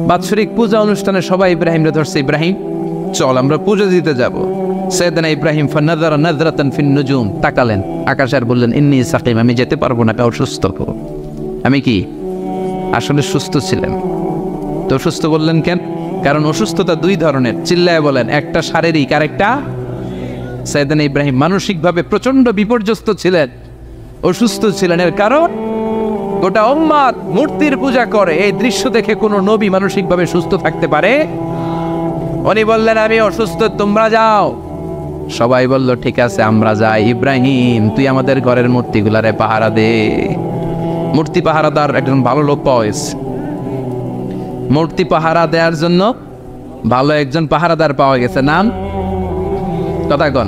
বাৎসরিক পূজা অনুষ্ঠানে সবাই ইব্রাহিমরে ধরছে, ইব্রাহিম চল আমরা পুজো দিতে যাব। সাইয়েদনা ইব্রাহিম ফানাযারা নাযরাতান ফিন নুজুম, তাকালেন আকাশে আর বললেন ইন্নী সাকিম, আমি যেতে পারবো না, অসুস্থ। আমি কি আসলে সুস্থ ছিলেন? তো অসুস্থ বললেন কেন? কারণ অসুস্থতা দুই ধরনের, চিল্লায় বলেন, একটা শারীরিক আর একটা। সাইয়েদনা ইব্রাহিম মানসিকভাবে প্রচন্ড বিপর্যস্ত ছিলেন, অসুস্থ ছিলেন। এর কারণ গোটা উম্মত মূর্তির পূজা করে, এই দৃশ্য দেখে কোনো নবী মানসিকভাবে সুস্থ থাকতে পারে? উনি বললেন আমি অসুস্থ, তোমরা যাও। সবাই বলল ঠিক আছে আমরা যাই। ইব্রাহিম তুই আমাদের ঘরের মূর্তিগুলারে পাহারা দে। মূর্তি পাহারাদার একজন ভালো লোক পাওয়া গেছে, মূর্তি পাহারা দেওয়ার জন্য ভালো একজন পাহারাদার পাওয়া গেছে। নাম কথা কন,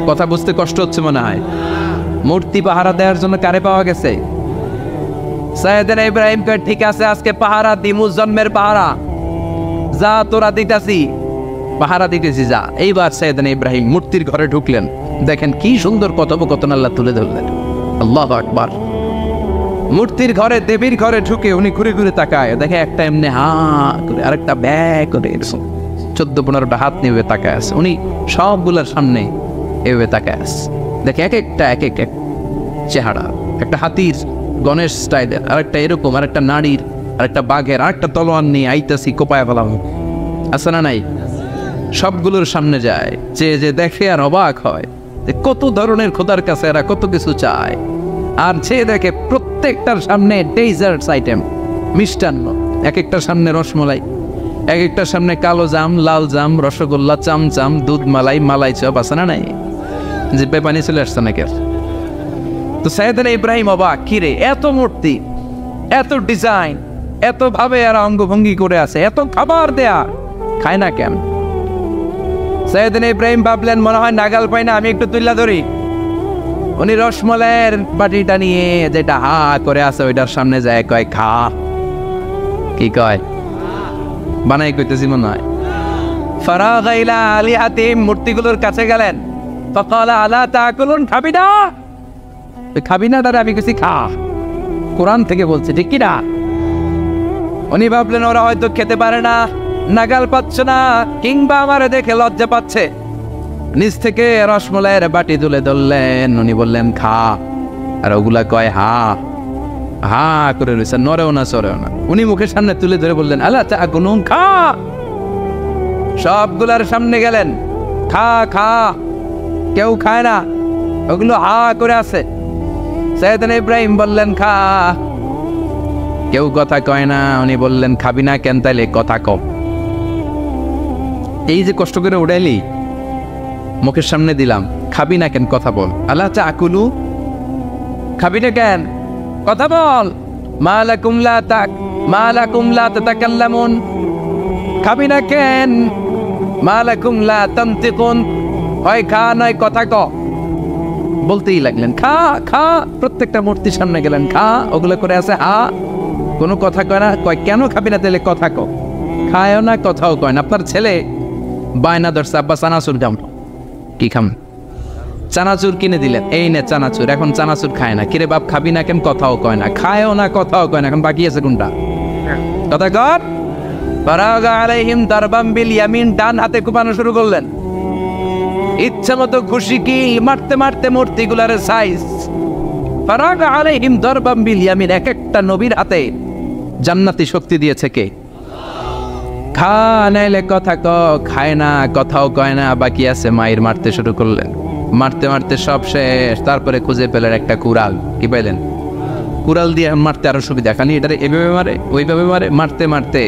কথা বুঝতে কষ্ট হচ্ছে মনে হয়। মূর্তি পাহারা দেওয়ার জন্য কারে পাওয়া গেছে? সাইয়েদনা ইব্রাহিম কয় ঠিক আছে আজকে পাহারা দিমু, জন্মের পাহারা, যা তোরা দিতাছি, পাহারা দিতেছি যা। এইবার সাইয়েদনা ইব্রাহিম মূর্তির ঘরে ঢুকলেন, দেখেন কি সুন্দর কথোপকথন আল্লাহ তুলে ধরলেন। আল্লাহু আকবার। মূর্তির ঘরে, দেবীর ঘরে ঢুকে উনি ঘুরে ঘুরে তাকায়, দেখে একটা এমনি হা করে আরেকটা ব্যাগ করে 14-15টা হাত নিয়ে তাকায় আছে। উনি সবগুলার সামনে এভাবে তাকায় আছে, দেখে এক একটা এক এক চেহারা, একটা হাতির গণেশ স্টাইলের, আরেকটা এরকম, আরেকটা নারীর, আরেকটা বাঘের, আরেকটা তলোয়ার নিয়ে আইতাছি কোপায় ফেলাম, আছে না নাই? সবগুলোর সামনে যায়, যে দেখে আর অবাক হয় কত ধরনের খোদার কাছে এরা কত কিছু চায়। আর যে দেখে প্রত্যেকটার সামনে ডেজার্টস আইটেম, মিষ্টান্ন, এক একটার সামনে রসমলাই, এক একটার সামনে কালো জাম, লাল জাম, রসগোল্লা, চামচাম, দুধ মালাই, মালাই চপ, আছে না নাই? যে পানি চলে আসছে নাকি? তো সাইয়েদনা ইব্রাহিম অবাক, কিরে এত মূর্তি, এত ডিজাইন, এত ভাবে আর অঙ্গভঙ্গি করে আছে, এত খাবার দেয়া, খায় না কেন? সাইয়েদনা ইব্রাহিম ভাবলেন মনে হয় নাগাল পাই না, আমি একটু তুল্লা ধরি। উনি রসমলাইয়ের বাটিটা নিয়ে যেটা হা করে আছে ওইটার সামনে যায়, কয় খা। কি কয়? বানাই কইতেছি মনে হয়। ফারাগা ইলা আলিহাতিম, মূর্তিগুলোর কাছে গেলেন। ফাকালা আলা তাকুলুন, খাবি না? খাবি না? দাদা আমি কিছু খা, কোরআন থেকে বলছে, ঠিক কি না? উনি ভাবলেন ওরা হয়তো খেতে পারে না, নাগাল পাচ্ছে না, কিংবা আমারে দেখে লজ্জা পাচ্ছে। নিচ থেকে রসমলাইয়ের বাটি তুলে ধরলেন, উনি বললেন খা। আর ওগুলা কয় হা হা করে রয়েছে, নরেও না সরেও না। উনি মুখের সামনে তুলে ধরে বললেন আলা তাকুলুন, খা। সবগুলার সামনে গেলেন, খা খা। কেউ খায় না, ওগুলো হা করে আছে। সাইয়েদনা ইব্রাহিম বললেন খা, কেউ কথা কয় না। উনি বললেন খাবি না কেন? তাইলে কথা কও। এই যে কষ্ট করে উড়াইলি, মুখের সামনে দিলাম, খাবি না কেন? কথা বল। আলা তাকুলু, খাবি না কেন? কথা বল। মালাকুম লা তাতাকাল্লামুন, খাবি না কেন? মালাকুম লা তানতিকুন, হয় খা নয় কথা ক। বলতেই লাগলেন খা খা। প্রত্যেকটা মূর্তির সামনে গেলেন, খা। ওগুলো করে আছে হা, কোনো কথা কয় না। কয় কেন খাবি না? তাহলে কথা ক। খায়ও না, কথাও কয় না। আপনার ছেলে বায়না ধরছে, আব্বা চানাচুর খাম। কি খাম? চানাচুর কিনে দিলেন, এই নে চানাচুর। এখন চানাচুর খায় না। কিরে বাপ খাবি না কেন? কথাও কয় না। খায়ও না, কথাও কয় না। এখন বাকি আছে কোনটা? কথা কর। ফারাগা আলাইহিম দারবাম বিল ইয়ামিন, ডান হাতে কুপানো শুরু করলেন। ইচ্ছা মতো খুশি কি মারতে মারতে মূর্তিগুলার সাইজ। ফারাগা আলাইহিম দারবাম বিল ইয়ামিন, এক একটা নবীর হাতে জান্নাতি শক্তি দিয়েছে কে? খা নাইলে কথা ক। খায় না, কথাও কয় না, বাকি আছে। মায়ের মারতে শুরু করলেন, মারতে মারতে সব শেষ। তারপরে খুঁজে পেলেন একটা কুড়াল। কি পাইলেন? কুড়াল দিয়ে মারতে আরো সুবিধা, খালি এটারে এভাবে মারে, ওইভাবে মারে। মারতে মারতে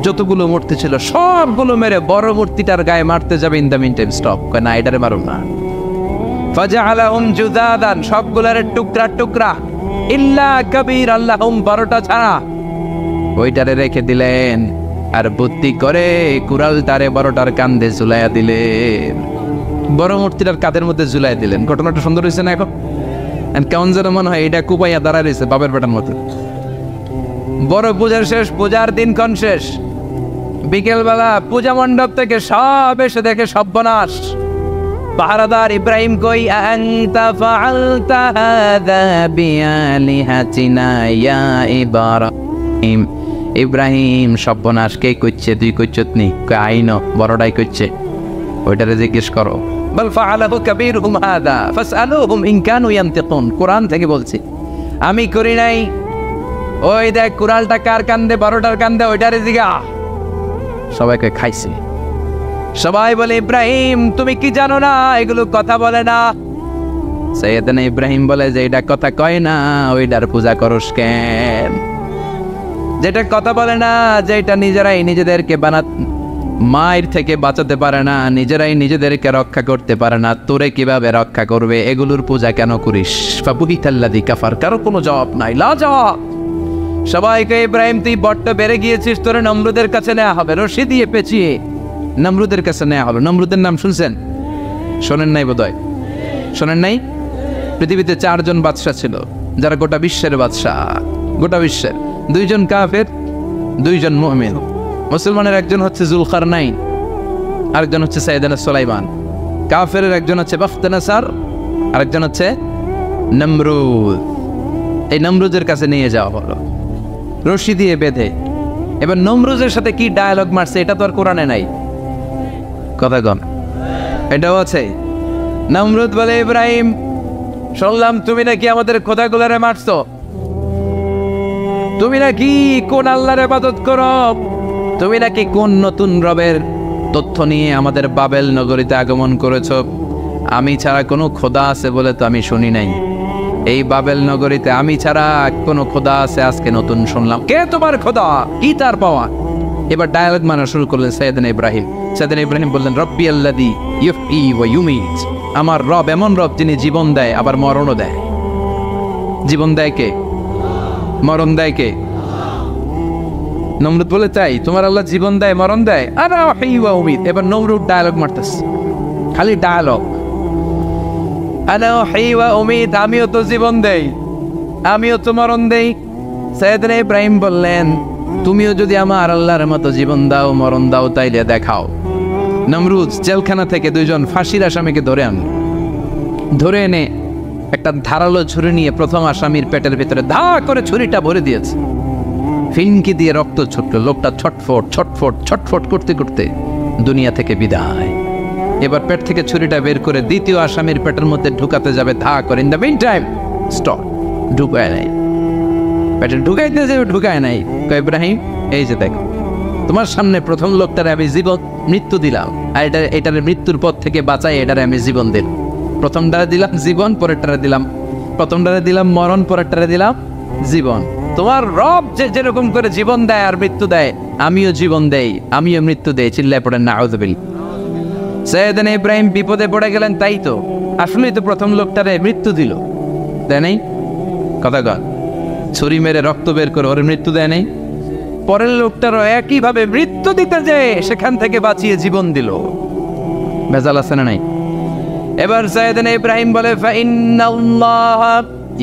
যতগুলো মূর্তি ছিল সবগুলো মেরে বড় মূর্তিটার গায়ে মারতে যাবে, in the meantime stop, কয় না এটারে মারুন না। ফাজআলাহুম জুদাদান, সবগুলারে টুকরা টুকরা। ইল্লা কাবীর, আল্লাহুম, 12টা ছাড়া। ওইটারে রেখে দিলেন। আর বুদ্ধি করে কুড়ালটারে বড়টার কান্দে ঝুলাইয়া দিলেন, বড় মূর্তিটার কাঁধের মধ্যে ঝুলাই দিলেন। ঘটনাটা সুন্দর হয়েছে না? এখন কেমন যেন মনে হয় এটা কুপাইয়া দাঁড়ায় রয়েছে বাপের বেটার মতো। বড় পূজার শেষ, পূজার দিনক্ষণ শেষ। বিকেলবেলা পূজা মণ্ডপ থেকে সব এসে দেখে সর্বনাশ। পাহারাদার ইব্রাহিম কই? আনতা ফাআলতা হাযা বিআলিহাতিনা ইয়া ইব্রাহিম ইব্রাহিম সর্বনাশ কে করছে, তুই করছত নি? আইন বড়টাই করছে, ওইটারে জিজ্ঞেস করো। বল ফাআলাহু কাবীরুহুম হাদা ফাসআলুহুম ইন কানু ইয়ানতিকুন। কোরআন থেকে বলছি, আমি করি নাই। ওই দেখ কুড়ালটা কার কান্দে, বড়টার কান্দে, ওইটারে জিগা। সবাইকে খাইছে। সবাই বলে ইব্রাহিম তুমি কি জানো না এগুলো কথা বলে না? সাইয়েদনা ইব্রাহিম বলে যে এটা কথা কয় না, ওইটার পূজা করস কেন? যেটা কথা বলে না, যেটা নিজেরাই নিজেদেরকে মায়ের থেকে বাঁচাতে পারে না, নিজেরাই নিজেদেরকে রক্ষা করতে পারে না, তোরে কিভাবে রক্ষা করবে? এগুলোর পূজা কেন করিস? ফাবুহিতাল্লাযী কাফার। কারো কোনো জবাব নাই, লা জবাব। সবাইকে ইব্রাহিম তুই বড্ড বেড়ে গিয়েছিস, তোরে নমরুদের কাছে নেওয়া হবে, রশি দিয়ে পেঁচিয়ে নমরুদের কাছে নেওয়া হলো। নমরুদের নাম শুনছেন? শোনেন নাই বোধহয়, শোনেন নাই? পৃথিবীতে 4 জন বাদশা ছিল, যারা গোটা বিশ্বের বাদশা। গোটা বিশ্বের 2 জন কাফের, 2 জন মুমিন। মুসলমানের একজন হচ্ছে জুলকারনাইন, আরেকজন হচ্ছে সাইয়েদনা সুলাইমান। কাফের একজন হচ্ছে বাখতানাসার, আরেকজন হচ্ছে নমরুদ। এই নমরুদের কাছে নিয়ে যাওয়া হলো রশি দিয়ে বেঁধে। এবার নমরুদের সাথে কি ডায়ালগ মারছে এটা তো আর কোরআনে নাই, কথা কন, এটাও আছে। নমরুদ বলে ইব্রাহিম শুনলাম তুমি নাকি আমাদের খোদাগুলারে মারছো, তুমি নাকি কোন আল্লাহর ইবাদত করো, তুমি নাকি কোন নতুন রবের তথ্য নিয়ে আমাদের বাবেল নগরীতে আগমন করেছো। আমি ছাড়া কোনো খোদা আছে বলে তো আমি শুনি নাই। এই বাবেল নগরীতে আমি ছাড়া কোনো খোদা আছে আজকে নতুন শুনলাম। কে তোমার খোদা? কি তার পাওয়া? এবার ডায়ালগ মানা শুরু করলেন সাইয়েদনা ইব্রাহিম। সাইয়েদনা ইব্রাহিম বললেন রব্বি আল্লাযী ইউহয়ী ওয়া ইউমীত। আমার রব এমন রব যিনি জীবন দেয় আবার মরণও দেয়। জীবন দেয় কে? মরণ দেয় কে? নমরুদ বলে তাই তোমার আল্লাহ জীবন দেয় মরণ দেয়? আনা উহয়ী ওয়া উমীত। এবার নমরুদ ডায়ালগ মারতেছে, খালি ডায়ালগ। আনা উহয়ী ওয়া উমীত, আমিও তো জীবন দেই, আমিও তো মরণ দেই। সাইয়েদনা ইব্রাহিম বললেন তুমিও যদি আমার আল্লাহর মতো জীবন দাও মরণ দাও তাইলে দেখাও। নমরুদ জেলখানা থেকে 2 জন ফাঁসির আসামিকে ধরে আনল। ধরে এনে একটা ধারালো ছুরি নিয়ে প্রথম আসামির পেটের ভিতরে ধা করে ছুরিটা ভরে দিয়েছে। ফিনকি দিয়ে রক্ত ছুটল। লোকটা ছটফট ছটফট ছটফট করতে করতে দুনিয়া থেকে বিদায়। এবার পেট থেকে ছুরিটা বের করে দ্বিতীয় আসামির পেটের মধ্যে ঢুকাতে যাবে ধা করে। In the meantime stop, ঢুকায় নাই, পেটে ঢুকাইতে যাবে ঢুকায় নাই। ইব্রাহিম এই যে দেখো তোমার সামনে প্রথম লোকটারে আমি মৃত্যু দিলাম, আর এটার মৃত্যুর পথ থেকে বাঁচাই এটারে আমি জীবন দিলাম। প্রথমটারে দিলাম জীবন, পরেরটারে দিলাম, প্রথমটারে দিলাম মরণ, পরেরটারে দিলাম জীবন। তোমার রব যে যেরকম করে জীবন দেয় আর মৃত্যু দেয়, আমিও জীবন দেই, আমিও মৃত্যু দেই। চিল্লায় পড়েন নাউযুবিল্লাহ। সাইয়েদনা ইব্রাহিম বিপদে পড়ে গেলেন। তাই তো আসলেই তো প্রথম লোকটারে মৃত্যু দিল, দেয় নাই? কথা কন, ছুরি মেরে রক্ত বের করে ওর মৃত্যু দেয় নাই? পরের লোকটারও একইভাবে মৃত্যু দিতে যে সেখান থেকে বাঁচিয়ে জীবন দিল। ভেজাল আছে না নাই? এবার সাইয়েদনা ইব্রাহিম বলে ফাইন্নাল্লাহ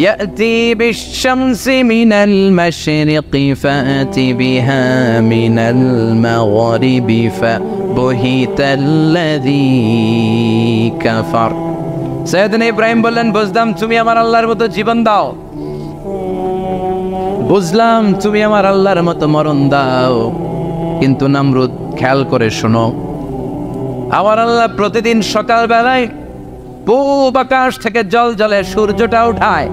ইয়াতি বিশ-শামসি মিনাল মাশরিকি ফাতি বিহা মিনাল মাগরিবি ফাবুহিতাল্লাযী কাফার। সাইয়েদনা ইব্রাহিম বললেন বুঝলাম তুমি আমার আল্লাহর মতো জীবন দাও, বুঝলাম তুমি আমার আল্লাহর মতো মরণ দাও, কিন্তু নমরুদ খেয়াল করে শোনো, আমার আল্লাহ প্রতিদিন সকাল বেলায় পূব আকাশ থেকে জল জলে সূর্যটা উঠায়।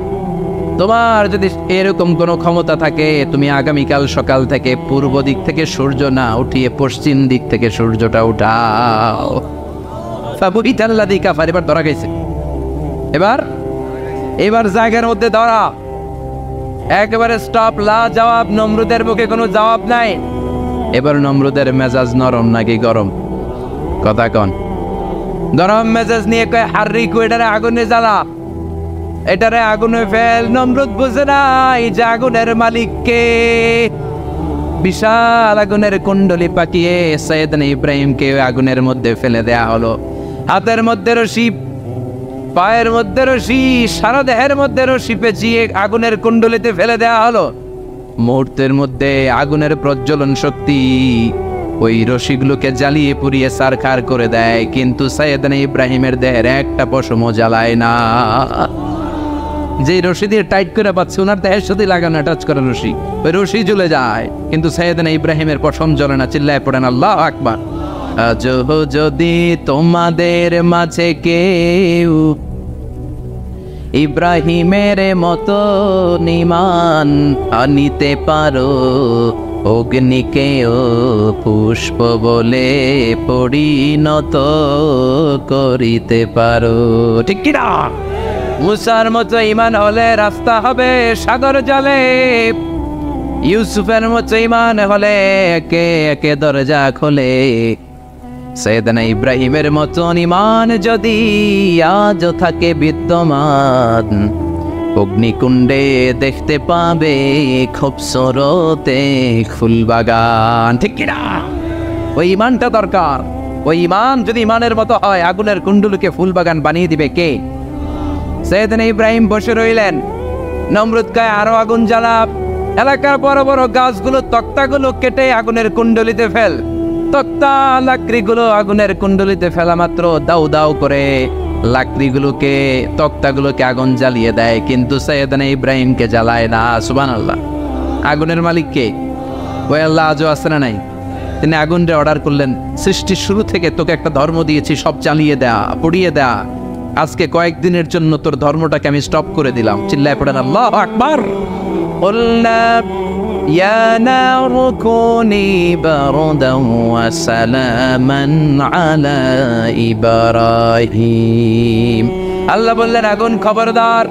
তোমার যদি এরকম কোনো ক্ষমতা থাকে তুমি আগামীকাল সকাল থেকে পূর্ব দিক থেকে সূর্য না উঠিয়ে পশ্চিম দিক থেকে সূর্যটা উঠাও। ফাবুহিতাল্লাযী কাফার। এবার ধরা গেছে, এবার জায়গার মধ্যে ধরা, একেবারে স্টপ, লা জবাব। নমরুদের মুখে কোনো জবাব নাই। এবার নমরুদের মেজাজ নরম নাকি গরম? কথা কন। গরম মেজাজ নিয়ে কয় হাররিকু, এটারে আগুনে জ্বালা, এটারে আগুনে ফেল। নমরুদ বুঝে নাই যে আগুনের মালিক কে। বিশাল আগুনের কুণ্ডলি পাকিয়ে সাইয়েদনা ইব্রাহিমকে আগুনের মধ্যে ফেলে দেয়া হলো। হাতের মধ্যে রশি, পায়ের মধ্যে রশি, সারা দেহের মধ্যে রশি পেঁচিয়ে আগুনের কুণ্ডলিতে ফেলে দেওয়া হলো। মুহূর্তের মধ্যে আগুনের প্রজ্বলন শক্তি ওই রশিগুলোকে জ্বালিয়ে পুড়িয়ে ছারখার করে দেয়, কিন্তু সাইয়েদনা ইব্রাহিমের দেহের একটা পশমও জ্বালায় না। যে রশি দিয়ে টাইট করে পাচ্ছে ওনার দেহের সাথে লাগানো টাচ করা রশি, ওই রশি জ্বলে যায়, কিন্তু সাইয়েদনা ইব্রাহিমের পশম জ্বলে না। চিল্লায় পড়েন আল্লাহু আকবার। আজ যদি তোমাদের মাঝে কেউ ইব্রাহিমের মতো ঈমান আনিতে পারো, অগ্নিকেও পুষ্প বলে পরিণত করিতে পারো, ঠিক কি না? মুসার মতো ঈমান হলে রাস্তা হবে সাগর জলে, ইউসুফের মতো ঈমান হলে একে একে দরজা খোলে, সাইয়েদনা ইব্রাহিমের মতো ঈমান যদি আজ থাকে বিদ্যমান, অগ্নিকুণ্ডে দেখতে পাবে খুবসুরতে ফুলবাগান, ঠিক কিনা? ওই ঈমানটা দরকার। ওই ঈমান যদি ঈমানের মতো হয়, আগুনের কুণ্ডুলকে ফুলবাগান বানিয়ে দিবে কে? সাইয়েদনা ইব্রাহিম বসে রইলেন, নমরুদ কয় আরো আগুন জ্বালা, এলাকার বড় বড় গাছগুলো তক্তাগুলো কেটে আগুনের কুণ্ডলিতে ফেল। তক্তা লাকড়িগুলো আগুনের কুণ্ডলিতে ফেলা মাত্র দাউ দাউ করে লাকড়িগুলোকে তক্তাগুলোকে আগুন জ্বালিয়ে দেয়, কিন্তু সাইয়েদনা ইব্রাহিমকে জ্বালায় না। সুবহানাল্লাহ। আগুনের মালিক কে? ওই আল্লাহ আজও আছে না নাই? তিনি আগুনরে অর্ডার করলেন, সৃষ্টির শুরু থেকে তোকে একটা ধর্ম দিয়েছি, সব জ্বালিয়ে দেয়া, পুড়িয়ে দেয়া, আজকে কয়েকদিনের জন্য তোর ধর্মটাকে আমি স্টপ করে দিলাম। চিল্লায় পড়েন আল্লাহু আকবার। يا نار كوني بردا وسلاما على إبراهيم। আল্লাহ বললেন আগুন খবরদার,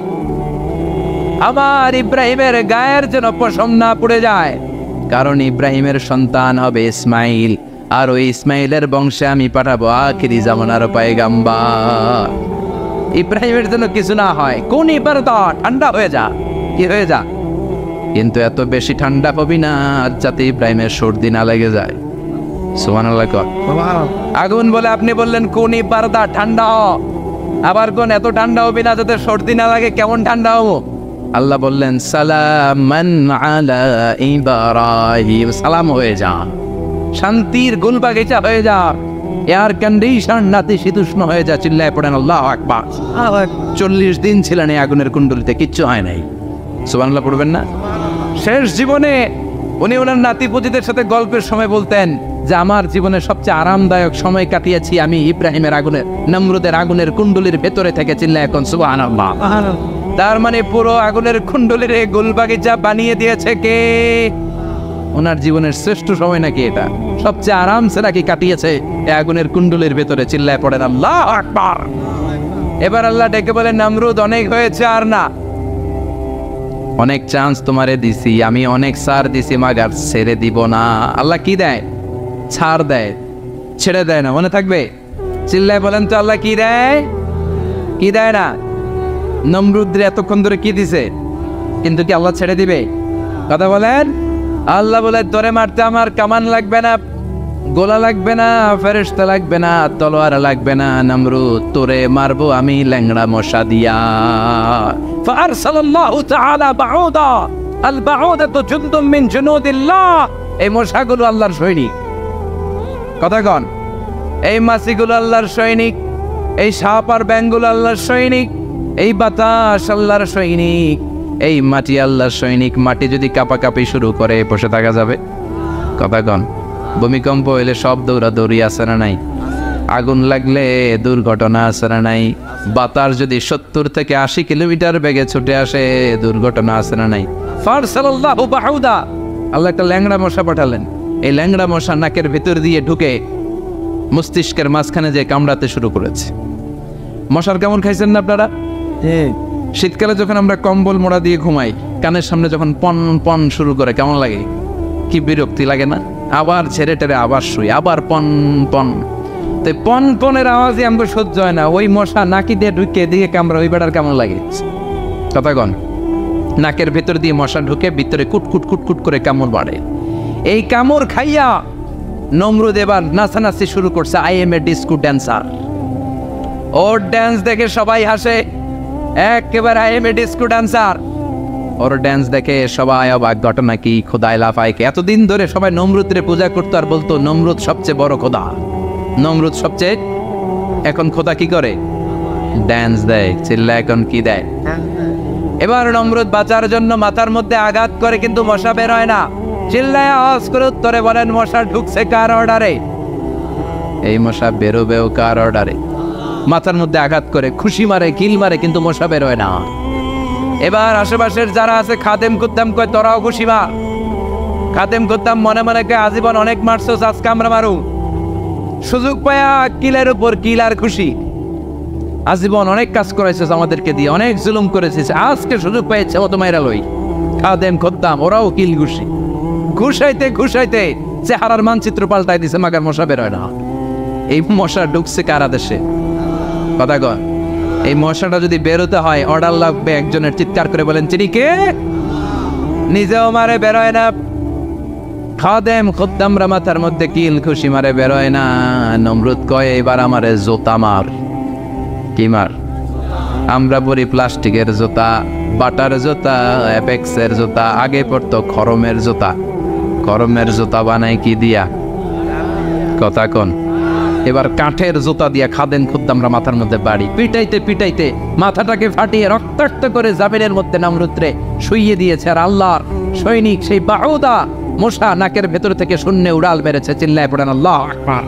আমার ইব্রাহিমের গায়ের যেন পশম না পুড়ে যায়, কারণ ইব্রাহিমের সন্তান হবে ইসমাইল, আর ওই ইসমাইলের বংশে আমি পাঠাবো আখিরি জামানার পয়গাম্বার। ইব্রাহিমের জন্য কিছু না হয়, কোন ইবারদা, ঠান্ডা হয়ে যা, কি হয়ে যা, কিন্তু এত বেশি ঠান্ডা হবি না যাতে ইব্রাহিমের সর্দি না লেগে যায়। সুবহানাল্লাহ। আগুন বলে আপনি বললেন কোন ইবারদা, ঠান্ডা হ, আবার কোন এত ঠান্ডা হবি না যাতে সর্দি না লাগে, কেমন ঠান্ডা হবো? আল্লাহ বললেন সালামান আলা ইব্রাহিম, সালাম হয়ে যা, শান্তির গুলবাগিচা হয়ে যা, এয়ার কন্ডিশন নাতিশীতোষ্ণ হয়ে যা। চিল্লায় পড়েন আল্লাহু আকবার। 40 দিন ছিলেন এই আগুনের কুণ্ডলিতে, কিচ্ছু হয় নাই। সুবহানাল্লাহ পড়বেন না? শেষ জীবনে উনি ওনার নাতিপুতিদের সাথে গল্পের সময় বলতেন যে আমার জীবনের সবচেয়ে আরামদায়ক সময় কাটিয়েছি আমি ইব্রাহিমের আগুনের, নমরুদের আগুনের কুণ্ডলির ভেতরে থেকে। চিল্লায় এখন সুবহানাল্লাহ। তার মানে পুরো আগুনের কুণ্ডলির গোলবাগিচা বানিয়ে দিয়েছে কে? ওনার জীবনের শ্রেষ্ঠ সময় নাকি এটা, সবচেয়ে আরামসে নাকি কাটিয়েছে এই আগুনের কুণ্ডলির ভেতরে। চিল্লায় পড়েন আল্লাহু আকবার। এবার আল্লাহ ডেকে বলেন নমরুদ অনেক হয়েছে, আর না, অনেক চান্স তোমারে দিছি আমি, অনেক ছাড় দিছি, মাগার ছেড়ে দিব না। আল্লাহ কি দেয়? ছাড় দেয়, ছেড়ে দেয় না। মনে থাকবে? চিল্লায় বলেন তো আল্লাহ কি দেয়, কি দেয় না? নমরুদ্রে এতক্ষণ ধরে কি দিছে, কিন্তু কি আল্লাহ ছেড়ে দিবে? কথা বলেন। আল্লাহ বলে তোরে মারতে আমার কামান লাগবে না, গোলা লাগবে না, ফেরেশতা লাগবে না, তলোয়ার লাগবে না, নমরুদ তোরে মারবো আমি ল্যাংড়া মশা দিয়া। ফারসালাল্লাহু তাআলা বাউদা, আল বাউদাতু জুনদুম মিন জুনুদিল্লাহ। এই মশাগুলো আল্লাহর সৈনিক। কথা কন। এই মাছিগুলো আল্লাহর সৈনিক, এই সাপ আর ব্যাঙগুলো আল্লাহর সৈনিক, এই বাতাস আল্লাহর সৈনিক, এই মাটি আল্লাহর সৈনিক। মাটি যদি কাঁপাকাঁপি শুরু করে বসে থাকা যাবে? কথা কন। ভূমিকম্প হইলে সব দৌড়াদৌড়ি আছে না নাই? আগুন লাগলে দুর্ঘটনা আছে না নাই? বাতাস যদি 70 থেকে 80 কিলোমিটার বেগে ছুটে আসে দুর্ঘটনা আছে না নাই? ফারসালাল্লাহু বাউদা, আল্লাহ একটা ল্যাংড়া মশা পাঠালেন। এই ল্যাংড়া মশা নাকের ভিতর দিয়ে ঢুকে মস্তিষ্কের মাঝখানে যে কামড়াতে শুরু করেছে। মশার কামড় খাইছেন না আপনারা? শীতকালে যখন আমরা কম্বল মোড়া দিয়ে ঘুমাই, কানের সামনে যখন পন পন শুরু করে কেমন লাগে? কি বিরক্তি লাগে না? আবার ছেড়ে টেরে আবার শুই, আবার পন পন। তো পন পনের আওয়াজই আমাকে সহ্য হয় না। ওই মশা নাকি দিয়ে ঢুকে দিয়ে কামড়া, ওই বেড়ার কেমন লাগে? কথা কন। নাকের ভেতর দিয়ে মশা ঢুকে ভিতরে কুটকুট কুটকুট করে কামড় বাড়ে। এই কামড় খাইয়া নমরুদ এবার নাচানাচি শুরু করছে। I M A disco dancer. Or dance দেখে সবাই হাসে, একেবারে I M A disco dancer. Or dance দেখে সবাই অবাক। ঘটনা কি? খোদাই লাফাইকে এতদিন ধরে সবাই নমরুদরে পূজা করতো আর বলতো নমরুদ সবচেয়ে বড় খোদা, নমরুদ সবচেয়ে। এখন খোদা কি করে? ড্যান্স দেয়। চিল্লা এখন কি দেয়? এবার নমরুদ বাঁচার জন্য মাথার মধ্যে আঘাত করে, কিন্তু মশা বের হয় না। চিল্লায় আওয়াজ করে উত্তরে বলেন, মশা ঢুকছে কার অর্ডারে? এই মশা বেরোবেও কার অর্ডারে? মাথার মধ্যে আঘাত করে, খুশি মারে, কিল মারে, কিন্তু মশা বের হয় না। এবার আশেপাশের যারা আছে খাদেম কুদ্দাম কয়, তোরাও খুশি মার। খাদেম কুদ্দাম মনে মনে কয়, আজীবন অনেক মারছস, আজকে আমরা মারু। সুযোগ পায়া কিলের উপর কিল আর খুশি। আজীবন অনেক কাজ করেছিস আমাদেরকে দিয়ে, অনেক জুলুম করেছিস, আজকে সুযোগ পেয়েছে মতো মাইরা লই। খাদেম কুদ্দাম ওরাও কিল খুশি। ঘুষাইতে ঘুষাইতে চেহারার মানচিত্র পাল্টাই দিছে, মাগার মশা বের হয় না। এই মশা ঢুকছে কার আদেশে? কথা কয়, এই মশাটা যদি বেরোতে হয় অর্ডার লাগবে একজনের। চিৎকার করে বলেন, চিনি কে? নিজেও মারে, বেরোয় না। খাদেম খুদ্দামরা মাথার মধ্যে কিল খুশি মারে, বেরোয় না। নমরুদ কয়, এবার আমারে জোতা মার। কি মার? আমরা পরি প্লাস্টিকের জুতা, বাটার জুতা, অ্যাপেক্সের জুতা, আগে পড়তো খরমের জুতা। খরমের জুতা বানাই কি দিয়া? কথা কোন? এবার কাঠের জুতা দিয়া খাদেম খুদ্দামরা মাথার মধ্যে বাড়ি। পিটাইতে পিটাইতে মাথাটাকে ফাটিয়ে রক্তাক্ত করে জামিনের মধ্যে নমরুদরে শুইয়ে দিয়েছে। আর আল্লাহর সৈনিক সেই বাহুদা মশা নাকের ভেতর থেকে শূন্যে উড়াল মেরেছে। চিল্লায় পড়েন আল্লাহু আকবার।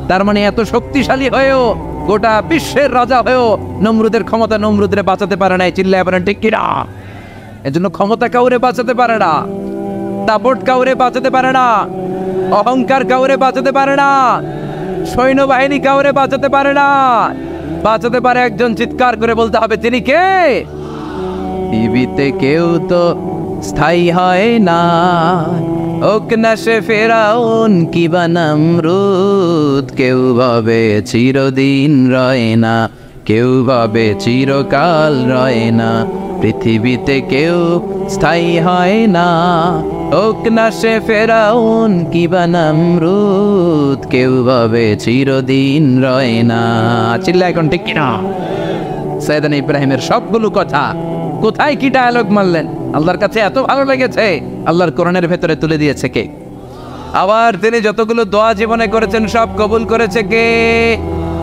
তার মানে এত শক্তিশালী হয়েও, গোটা বিশ্বের রাজা হয়েও নমরুদের ক্ষমতা নমরুদরে বাঁচাতে পারে নাই। চিল্লায় পড়েন ঠিক কিনা? এজন্য ক্ষমতা কাউরে বাঁচাতে পারে না, দাপট কাউরে বাঁচাতে পারে না, অহংকার কাউরে বাঁচাতে পারে না, সৈন্যবাহিনী কাউরে বাঁচাতে পারে না। বাঁচাতে পারে একজন। চিৎকার করে বলতে হবে, তিনি কে? পৃথিবীতে কেউ তো স্থায়ী হয় না, হোক না সে ফেরাউন কিবা নমরুদ। কেউ ভাবে চিরদিন রয় না, কেউ ভাবে চিরকাল রয় না। পৃথিবীতে কেউ স্থায়ী হয় না, হোক না সে ফেরাউন কিবা নমরুদ। কেউ ভাবে চিরদিন রয় না। চিল্লা এখন ঠিক কিনা? সাইয়েদনা ইব্রাহিমের সবগুলো কথা কোথায় কি ডায়ালগ মারলেন, আল্লাহর কাছে এত ভালো লেগেছে, আল্লাহর কোরআনের ভেতরে তুলে দিয়েছে কে? আবার তিনি যতগুলো দোয়া জীবনে করেছেন সব কবুল করেছে কে?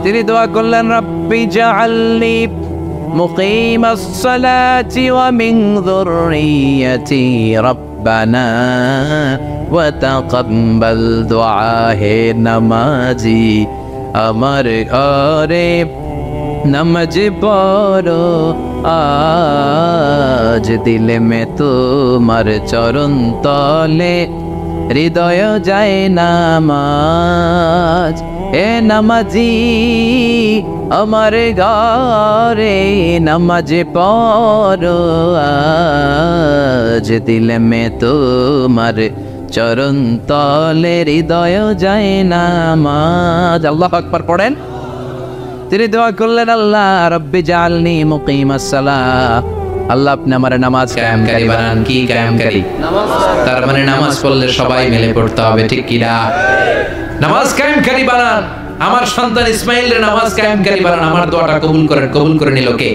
তিনি দোয়া করলেন, রব্বি জাআলনি মুকিমাস সালাতি ওয়া মিন যুররিয়্যাতি রব্বানা ওয়া তাকাব্বাল দুআ। হে নামাজি, আমার ঘরে নামাজ পড়ো আজ, দিলে মে তোমার চরণ তলে হৃদয় যায় নামাজ। হে নামাজি, আমার ঘরে নামাজ পড়ো আজ, দিলে মে তোমার চরণ তলে হৃদয় যায় নামাজ। আল্লাহু আকবার পড়েন। তিনি দোয়া করলেন, আল্লাহ রব্বি জাআলনি মুকিমাস সালাহ। আল্লাহ আপনি আমার নামাজ কায়েমকারী বানান। কি কায়েমকারী? তার মানে নামাজ পড়লে সবাই মিলে পড়তে হবে, ঠিক কি না? নামাজ কায়েমকারী বানান। আমার সন্তান ইসমাইলের নামাজ কায়েমকারী বানান। আমার দোয়াটা কবুল করেন। কবুল করে নিল কে?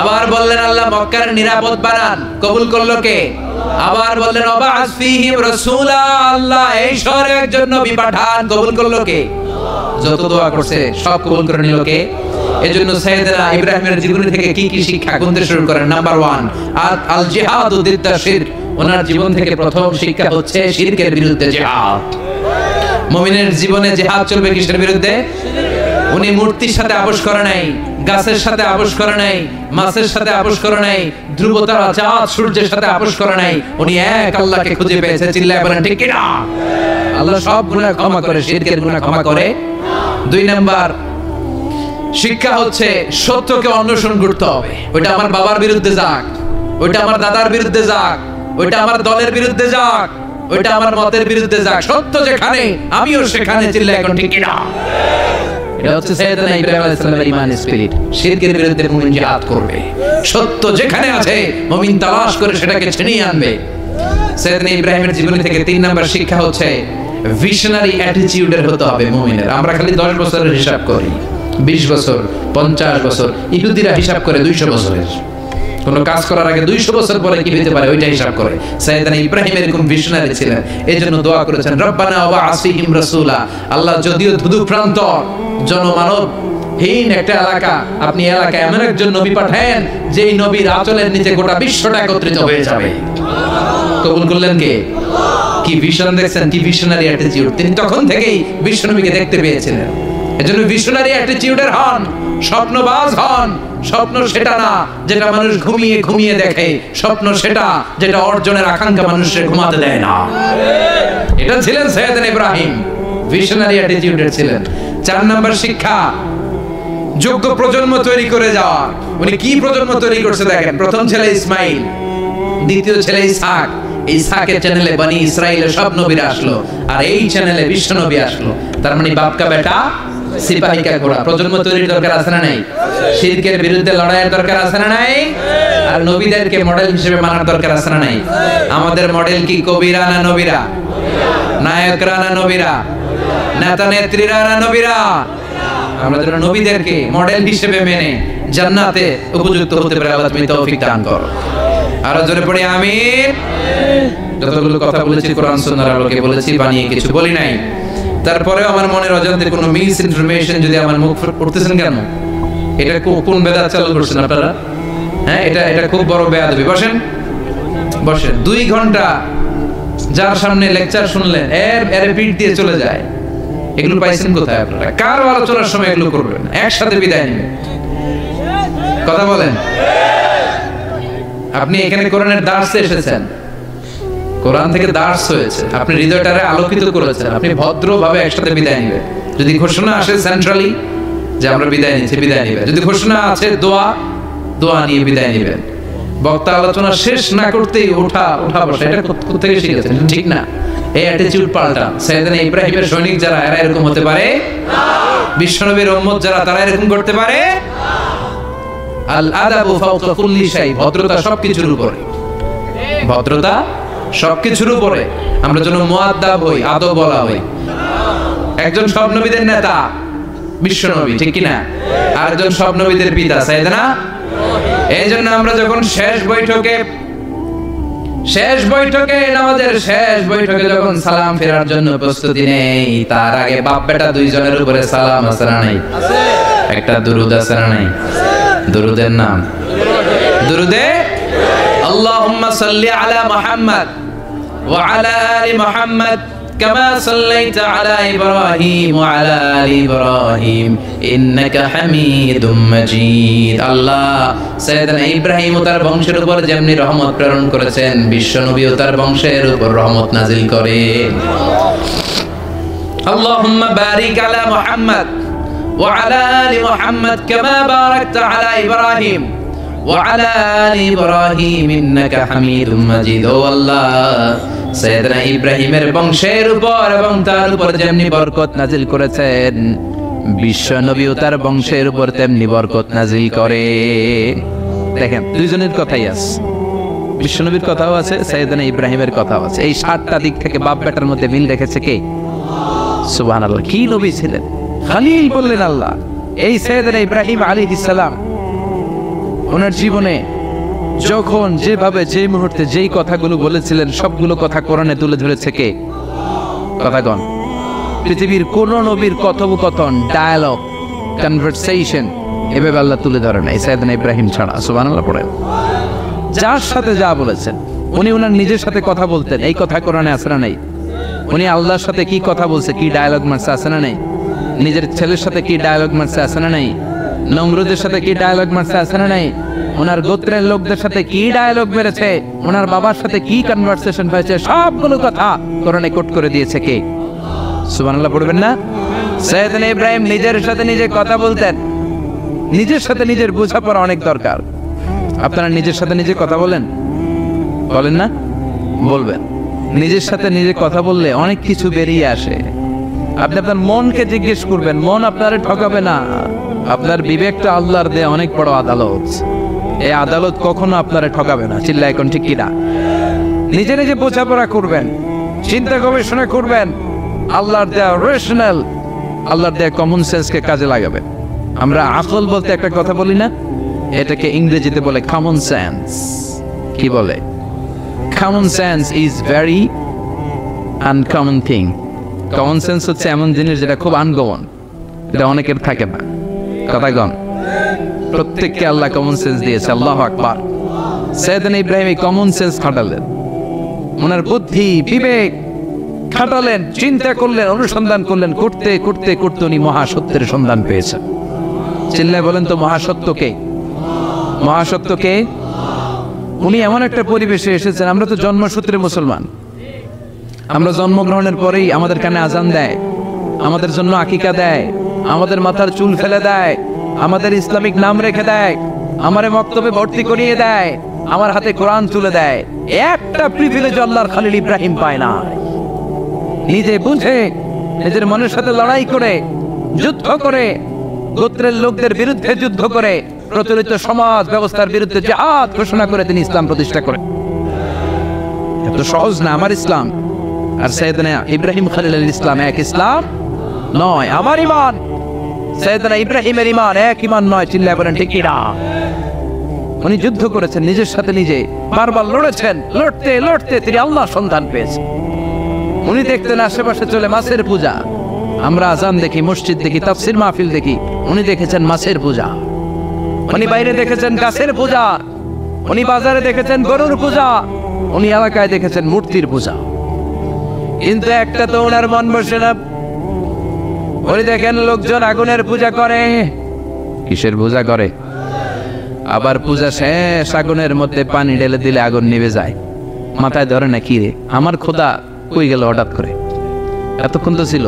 আবার বললেন, আল্লাহ মক্কার নিরাপদ বানান। কবুল করলো কে? আবার বললেন, ওয়াবা'আস ফীহিম রাসূলা। আল্লাহ এই শহরে একজন নবী পাঠান। কবুল করলো কে? যত দোয়া করছে সব কবুল করে নিল কে? এজন্য সাইয়েদনা ইব্রাহিমের জীবনী থেকে কি কি শিক্ষা গুনতে শুরু করেন। নাম্বার 1, আল জিহাদু দিদ্দা শিরক। ওনার জীবন থেকে প্রথম শিক্ষা হচ্ছে শিরকের বিরুদ্ধে জিহাদ। মুমিনের জীবনে জিহাদ চলবে কিসের বিরুদ্ধে? উনি মূর্তির সাথে আপোষ করে নাই, গাছের সাথে আপোষ করে নাই, মাছের সাথে আপোষ করে নাই, ধ্রুব তারা, চাঁদ, সূর্যের সাথে আপোষ করে নাই। উনি এক আল্লাহকে খুঁজে পেয়েছে। চিল্লায় বলেন ঠিক কি না? আল্লাহ সব গুনাহ ক্ষমা করে, শিরকের গুনাহ ক্ষমা করে। 2 নাম্বার শিক্ষা হচ্ছে সত্যকে অন্বেষণ করতে হবে। ওইটা আমার বাবার বিরুদ্ধে যাক, ওইটা আমার দাদার বিরুদ্ধে যাক, ওইটা আমার দলের বিরুদ্ধে যাক, ওইটা আমার মতের বিরুদ্ধে যাক, সত্য যেখানে আমিও সেখানে। চিল্লায় এখন ঠিক কি না? এটা হচ্ছে সাইয়েদনা ইব্রাহিম আলাইহিস সালামের ঈমানের স্পিরিট। শিরকের বিরুদ্ধে মুমিন জিহাদ করবে। সত্য যেখানে আছে মুমিন তালাশ করে সেটাকে ছিনিয়ে আনবে। সাইয়েদনা ইব্রাহিমের জীবনী থেকে 3 নাম্বার শিক্ষা হচ্ছে ভিশনারি অ্যাটিটিউডের হতে হবে মুমিনের। আমরা খালি 10 বছরের হিসাব করি, 20 বছর, 50 বছর। ইহুদিরা হিসাব করে 200 বছরের। কোন কাজ করার আগে 200 বছর পরে কি হতে পারে ওইটা হিসাব করে। সাইয়েদনা ইব্রাহিম এরকম ভিশনারি ছিলেন। এজন্য দোয়া করেছেন, রব্বানা ওয়াবা'আস ফীহিম রাসূলা। আল্লাহ যদিও ধুধু প্রান্তর জনমানব হীন একটা এলাকা, আপনি এলাকায় এমন একজন নবী পাঠান যেই নবীর আঁচলের নিচে গোটা বিশ্বটা একত্রিত হয়ে যাবে। কবুল করলেন কে? কি ভিশন দেখছেন, কি ভিশনারি অ্যাটিটিউড। তিনি তখন থেকেই বিশ্বনবীকে দেখতে পেয়েছিলেন। এজন্য ভিশনারি অ্যাটিটিউডের হন, স্বপ্নবাজ হন। স্বপ্ন সেটা না যেটা মানুষ ঘুমিয়ে ঘুমিয়ে দেখে, স্বপ্ন সেটা যেটা অর্জনের আকাঙ্ক্ষা মানুষের ঘুমাতে দেয় না। এটা ছিলেন সাইয়েদনা ইব্রাহিম, ভিশনারি অ্যাটিটিউডের ছিলেন। 4 নম্বর শিক্ষা, যোগ্য প্রজন্ম তৈরি করে যাওয়া। উনি কি প্রজন্ম তৈরি করছে দেখেন। প্রথম ছেলে ইসমাইল, দ্বিতীয় ছেলে ইসহাক। ইসহাকের চ্যানেলে বনি ইসরাইলের সব নবীরা আসলো, আর এই চ্যানেলে বিশ্ব নবী আসলো। তার মানে বাপ কা বেটা সিপাহী কা ঘোড়া। প্রজন্ম তৈরির দরকার আছে না নাই? শিরকের বিরুদ্ধে লড়াইয়ের দরকার আছে না নাই? আর নবীদেরকে মডেল হিসেবে মানার দরকার আছে না নাই? আমাদের মডেল কি কবিরা না নবীরা? নায়করা না নবীরা? নেতা নেত্রীরা না নবীরা? আমরা যেন নবীদেরকে মডেল হিসেবে মেনে জান্নাতে উপযুক্ত হতে পারি। আল্লাহ তুমি তৌফিক দান করো। আর জোরে পড়ি আমিন। যতগুলো কথা বলেছি কোরআন সুন্নাহর আলোকে বলেছি, বানিয়ে কিছু বলি নাই। তারপরেও আমার মনের অজান্তে কোনো মিস ইনফরমেশন যদি আমার মুখ পড়তেছেন কেন? এটা কোন বেদাত চালু করছেন আপনারা? হ্যাঁ, এটা খুব বড় বেয়াদবি। বসেন বসেন। 2 ঘন্টা যার সামনে লেকচার শুনলেন, এর পিঠ দিয়ে চলে যায়। এগুলো পাইছেন কোথায় আপনারা? কার আলোচনার সময় এগুলো করবেন? একসাথে বিদায় নেবেন। কথা বলেন। আপনি এখানে কোরআনের দার্সে এসেছেন, কোরআন থেকে দার্স হয়েছে, আপনি হৃদয়টারে আলোকিত করেছেন, আপনি ভদ্রভাবে একসাথে বিদায় নেবেন। যদি ঘোষণা আসে সেন্ট্রালি যে আমরা বিদায় নিচ্ছি, বিদায় নেবেন। যদি ঘোষণা আছে দোয়া নিয়ে বিদায় নেবেন। বক্তা আলোচনা শেষ না করতেই ওঠা বসা, এটা কোথেকে শিখেছেন? ঠিক না। এই অ্যাটিটিউড পাল্টা। সাইয়েদনা ইব্রাহিমের সৈনিক যারা, এরা এরকম হতে পারে না। বিশ্বনবীর উম্মত যারা, তারা এরকম করতে পারে না। আল আদাবু ফাওকা কুল্লি শাই, ভদ্রতা সবকিছুর উপরে। ভদ্রতা সবকিছুর উপরে। আমরা যেন মুআদ্দাব হই, আদব বলা হই। একজন সব নবীদের নেতা বিশ্বনবী, ঠিক কি না? আর একজন সব নবীদের পিতা সাইয়েদনা। এই জন্য আমরা যখন শেষ বৈঠকে নামাজের শেষ বৈঠকে যখন সালাম ফেরার জন্য প্রস্তুতি নেই, তার আগে বাপ বেটা দুইজনের উপরে সালাম আছে না নাই? একটা দুরূদ আছে না নাই? দুরূদের নাম দুরূদে আল্লাহুম্মা সাল্লি আলা মুহাম্মাদ ওয়া আলা আলি মুহাম্মাদ কামা সাল্লাইতা আলা ইব্রাহিম ওয়া আলা আলি ইব্রাহিম ইন্নাকা হামিদুম মাজিদ। আল্লাহ সাইয়েদনা ইব্রাহিম ও তার বংশের উপর যেমনি রহমত প্রেরণ করেছেন, বিশ্ব নবী ও তার বংশের উপর রহমত নাজিল করেন। আল্লাহুম্মা বারিক আলা মুহাম্মাদ ওয়া আলা আলি মুহাম্মাদ কামা বারাকতা আলা ইব্রাহিম ওয়া আলা আলি ইব্রাহিম ইন্নাকা হামিদুম মাজিদ। ও আল্লাহ, সাইয়েদনা ইব্রাহিমের বংশের উপর এবং তার উপর যেমনি বরকত নাজিল করেছেন, বিশ্ব নবী ও তার বংশের উপর তেমনি বরকত নাজিল করে। দেখেন, দুইজনের কথাই আছে, বিশ্ব নবীর কথাও আছে, সাইয়েদনা ইব্রাহিমের কথাও আছে। এই 7টা দিক থেকে বাপ বেটার মধ্যে মিল রেখেছে কে? সুবহানাল্লাহ। কি নবী ছিলেন? খলিল বললেন আল্লাহ। এই সাইয়েদনা ইব্রাহিম আলাইহিস সালাম ওনার জীবনে যখন যেভাবে যে মুহূর্তে যেই কথাগুলো বলেছিলেন, সবগুলো কথা কোরআনে তুলে ধরেছে কে? কথাগণ। পৃথিবীর কোন নবীর কথোপকথন, ডায়ালগ, কনভারসেশন এভাবে আল্লাহ তুলে ধরে নাই সাইয়েদনা ইব্রাহিম ছাড়া। সুবহানাল্লাহ পড়েন। যার সাথে যা বলেছেন, উনি ওনার নিজের সাথে কথা বলতেন, এই কথা কোরআনে আছে না নাই? উনি আল্লাহর সাথে কি কথা বলছে, কি ডায়ালগ মারছে, আছে না নাই? নিজের ছেলের সাথে কি ডায়ালগ মারছে, আছে না নাই? নমরুদের সাথে কি ডায়ালগ মারছে, আছে না নাই? ওনার গোত্রের লোকদের সাথে কি ডায়ালগ মেরেছে, ওনার বাবার সাথে কি কনভারসেশন হয়েছে, সবগুলো কথা কোরআনে কোট করে দিয়েছে কে? সুবহানাল্লাহ পড়বেন না? সাইয়েদনা ইব্রাহিম নিজের সাথে নিজে কথা বলতেন। নিজের সাথে নিজের বোঝাপড়া অনেক দরকার। আপনারা নিজের সাথে নিজে কথা বলেন না? বলবেন। নিজের সাথে নিজে কথা বললে অনেক কিছু বেরিয়ে আসে। আপনি আপনার মনকে জিজ্ঞেস করবেন, মন আপনারে ঠকাবে না। আপনার বিবেকটা আল্লাহর দেয়া অনেক বড় আদালত। এই আদালত কখনো আপনারে ঠকাবে না। চিল্লা এখন ঠিক কিনা? নিজে নিজে বোঝাপড়া করবেন, চিন্তা গবেষণা করবেন, আল্লাহর দেয়া রেশনাল, আল্লাহর দেয়া কমন সেন্সকে কাজে লাগাবেন। আমরা আকল বলতে একটা কথা বলি না, এটাকে ইংরেজিতে বলে কমন সেন্স। কি বলে? Common sense is very uncommon thing. Common sense হচ্ছে এমন জিনিস যেটা খুব আনকমন, এটা অনেকের থাকে না। কথা কন, প্রত্যেককে আল্লাহ কমন সেন্স দিয়েছে। আল্লাহু আকবার। সাইয়েদনা ইব্রাহিম এই কমন সেন্স খাটালেন, ওনার বুদ্ধি বিবেক খাটালেন, চিন্তা করলেন, অনুসন্ধান করলেন, করতে করতে করতে উনি মহাসত্যের সন্ধান পেয়েছেন। চিল্লায় বলেন তো মহাসত্যকে, মহাসত্যকে। উনি এমন একটা পরিবেশে এসেছেন, আমরা তো জন্মসূত্রে মুসলমান, আমরা জন্মগ্রহণের পরেই আমাদের কানে আজান দেয়, আমাদের জন্য আকিকা দেয়, আমাদের মাথার চুল ফেলে দেয়, আমাদের ইসলামিক নাম রেখে দেয়, আমারে মক্তবে ভর্তি করিয়ে দেয়, আমার হাতে কোরআন তুলে দেয়। একটা প্রিভিলেজ আল্লাহর খলিল ইব্রাহিম পায় না। নিজে বুঝে নিজের মনের সাথে লড়াই করে, যুদ্ধ করে, গোত্রের লোকদের বিরুদ্ধে যুদ্ধ করে, প্রচলিত সমাজ ব্যবস্থার বিরুদ্ধে জিহাদ ঘোষণা করে তিনি ইসলাম প্রতিষ্ঠা করেন। এত সহজ না আমার ইসলাম আর সাইয়েদনা ইব্রাহিম খলিলুল ইসলাম এক ইসলাম নয়। আমার ঈমান সাইয়েদনা ইব্রাহিমের ঈমান এক ঈমান নয়। চিল্লায় বলেন ঠিক কিনা? উনি যুদ্ধ করেছেন নিজের সাথে নিজে, বারবার লড়েছেন, লড়তে লড়তে তিনি আল্লাহ সন্ধান পেয়েছেন। উনি দেখতেন আশেপাশে চলে মাছের পূজা, আমরা আজান দেখি, মসজিদ দেখি, তাফসির মাহফিল দেখি, উনি দেখেছেন মাছের পূজা। উনি বাইরে দেখেছেন গাছের পূজা, উনি বাজারে দেখেছেন গরুর পূজা, উনি এলাকায় দেখেছেন মূর্তির পূজা। কিন্তু একটা তো ওনার মন বসে না। উনি দেখেন লোকজন আগুনের পূজা করে। কিসের পূজা করে? আবার পূজা শেষ আগুনের মধ্যে পানি ঢেলে দিলে আগুন নিভে যায়। মাথায় ধরে না কি রে, আমার খোদা কই গেল হঠাৎ করে? এতক্ষণ তো ছিল।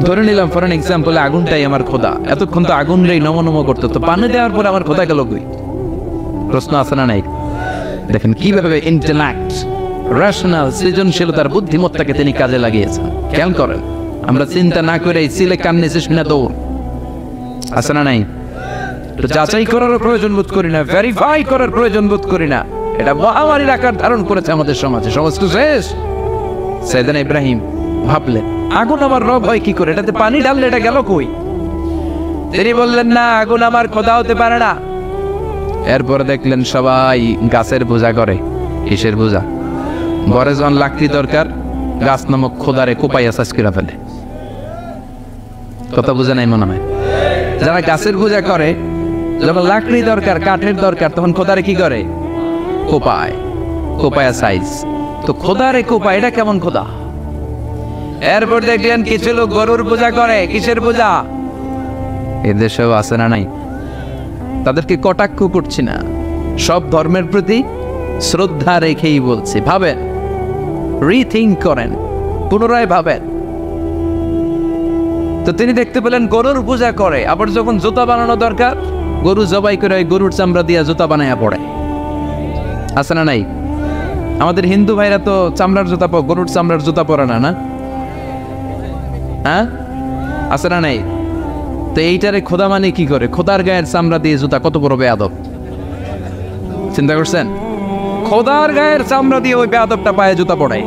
ধরে নিলাম ফর এন এক্সাম্পল আগুনটাই আমার খোদা, এতক্ষণ তো আগুন রেই নম নম করতো, তো পানি দেওয়ার পরে আমার খোদা গেল কই? প্রশ্ন আছে না নাই? দেখেন কিভাবে ইন্টেলেক্ট, রেশনাল, সৃজনশীলতার বুদ্ধিমত্তাকে তিনি কাজে লাগিয়েছেন। খেয়াল করেন, আমরা চিন্তা না করে সিলে কান নিচে শুনে দৌড়, আছে না নাই? যাচাই করার প্রয়োজন বোধ করি না, ভেরিফাই করার প্রয়োজন বোধ করি না। এটা মহামারীর আকার ধারণ করেছে আমাদের সমাজে। সমাজ তো শেষ। সাইয়েদনা ইব্রাহিম ভাবলেন আগুন আমার রব হয় কি করে, এটাতে পানি ঢাললে এটা গেল কই? তিনি বললেন না, আগুন আমার খোদা হতে পারে না। এরপরে দেখলেন সবাই গাছের পূজা করে। কিসের পূজা? ঘরে যখন লাকড়ি দরকার, গাছ নামক খোদারে কোপাইয়া সাজ করে ফেলে। কথা বুঝে নাই মনে হয়? যারা গাছের পূজা করে, যখন লাকড়ি দরকার, কাঠের দরকার, তখন খোদারে কি করে? কোপায়, কোপায়া সাইজ। তো খোদারে কোপায়, এটা কেমন খোদা? এরপর দেখলেন কিছু লোক গরুর পূজা করে। কিসের পূজা? এদেশেও আছে না নাই? তাদেরকে কটাক্ষ করছি না, সব ধর্মের প্রতি শ্রদ্ধা রেখেই বলছি। ভাবেন, রিথিঙ্ক করেন, পুনরায় ভাবেন। তো তিনি দেখতে পেলেন গরুর পূজা করে। আবার যখন জুতা বানানো দরকার, গরু জবাই করে গরুর চামড়া দিয়ে জুতা বানায়া পড়ে। আছে না নাই? আমাদের হিন্দু ভাইরা তো চামড়ার জুতা, গরুর চামড়ার জুতা পরে না, না? হ্যাঁ, আছে না নাই? তো এইটারে খোদা মানে কি করে? খোদার গায়ের চামড়া দিয়ে জুতা, কত বড় বেয়াদব! চিন্তা করছেন? খোদার গায়ের চামড়া দিয়ে ওই বেয়াদবটা পায়ে জুতা পড়ায়।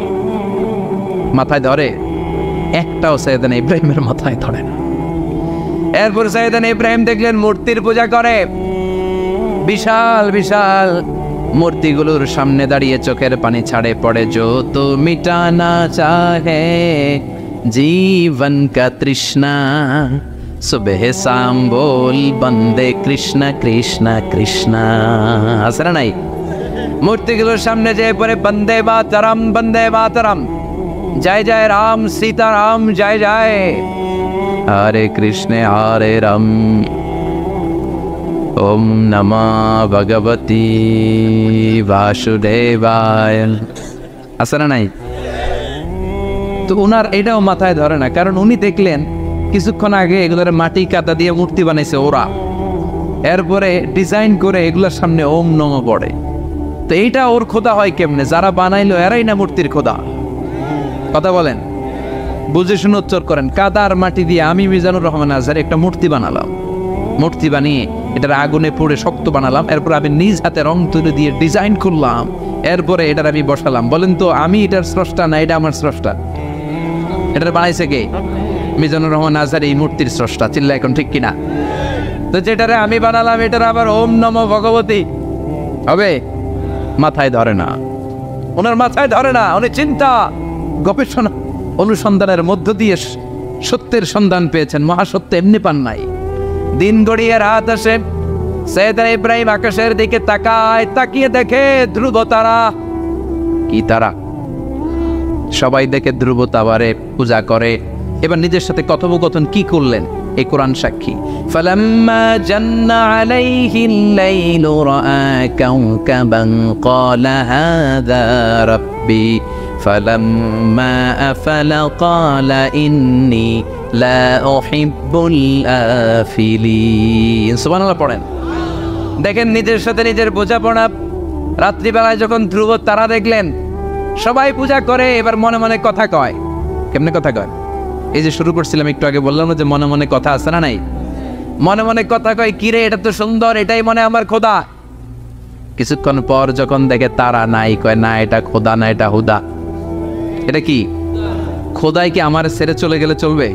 মাথায় ধরে? একটাও সাইয়েদনা ইব্রাহিমের মাথায় ধরে না। এরপর সাইয়েদনা ইব্রাহিম দেখলেন মূর্তির পূজা করে। বিশাল বিশাল মূর্তিগুলোর সামনে দাঁড়িয়ে চোখের পানি ছাড়ে পড়ে। যো তো মিটানা চাহে জীবন কা তৃষ্ণা, সুবহ শাম বল বন্দে কৃষ্ণ কৃষ্ণ কৃষ্ণ। আছে না নাই? মূর্তিগুলোর সামনে যেয়ে পড়ে বন্দে মাতরম, বন্দে মাতরম, জয় জয় রাম সীতারাম, জয় জয় হরে কৃষ্ণ হরে রাম, ওম নমঃ ভগবতি বাসুদেবায়। আছে না নাই? তো ওনার এটাও মাথায় ধরে না, কারণ উনি দেখলেন কিছুক্ষণ আগে এগুলোর মাটি কাদা দিয়ে মূর্তি বানাইছে ওরা, এরপরে ডিজাইন করে এগুলোর সামনে ওম নমঃ পড়ে। তো এইটা ওর খোদা হয় কেমনে? যারা বানাইলো এরাই না মূর্তির খোদা। কথা বলেন, বুঝে শুনে উচ্চারণ করেন। কাদার মাটি দিয়ে আমি মিজানুর রহমান আজহার একটা মূর্তি বানালাম, মূর্তি বানিয়ে এটার আগুনে পুড়ে শক্ত বানালাম, এরপর আমি নিজ হাতে রং তুলে দিয়ে ডিজাইন করলাম, এরপরে এটার আমি বসালাম। বলেন তো আমি এটার স্রষ্টা না এটা আমার স্রষ্টা? এটার বানাইছে কে? মিজানুর রহমান আজহার এই মূর্তির স্রষ্টা। চিল্লা এখন ঠিক কিনা? তো যেটারে আমি বানালাম এটার আবার ওম নমঃ ভগবতী হবে? মাথায় ধরে না, ওনার মাথায় ধরে না। উনি চিন্তা গবেষণা অনুসন্ধানের মধ্য দিয়ে সত্যের সন্ধান পেয়েছেন। মহাসত্য এমনি পান নাই, দিন গড়িয়ে রাত আসে, সাইয়েদনা ইব্রাহিম আকাশের দিকে তাকায়, তাকিয়ে দেখে ধ্রুব তারা। কি তারা? সবাই দেখে ধ্রুব তারারে পূজা করে। এবার নিজের সাথে কথোপকথন কি করলেন এই কোরআন সাক্ষী। ফালাম্মা জান্না আলাইহিল লাইলু রাআ কাওকাবান ক্বালা হাযা রাব্বি ফালাম্মা আফালা ক্বালা ইন্নী লা উহিব্বুল আফিলিন। সুবহানাল্লাহ পড়েন। দেখেন নিজের সাথে নিজের বোঝাপড়া। রাত্রিবেলায় যখন ধ্রুব তারা দেখলেন, সবাই পূজা করে, এবার মনে মনে কথা কয়। কেমনে কথা কয়? এই যে শুরু করছিলাম একটু আগে, বললাম না যে মনে মনে কথা আছে না নাই? মনে মনে কথা কয়, কিরে এটা তো সুন্দর, এটাই মনে আমার খোদা। কিছুক্ষণ পর যখন দেখে তারা নাই, কয় না এটা খোদা না, এটা হুদা। এটা কি? খোদাই কি আমার ছেড়ে চলে গেলে চলবে?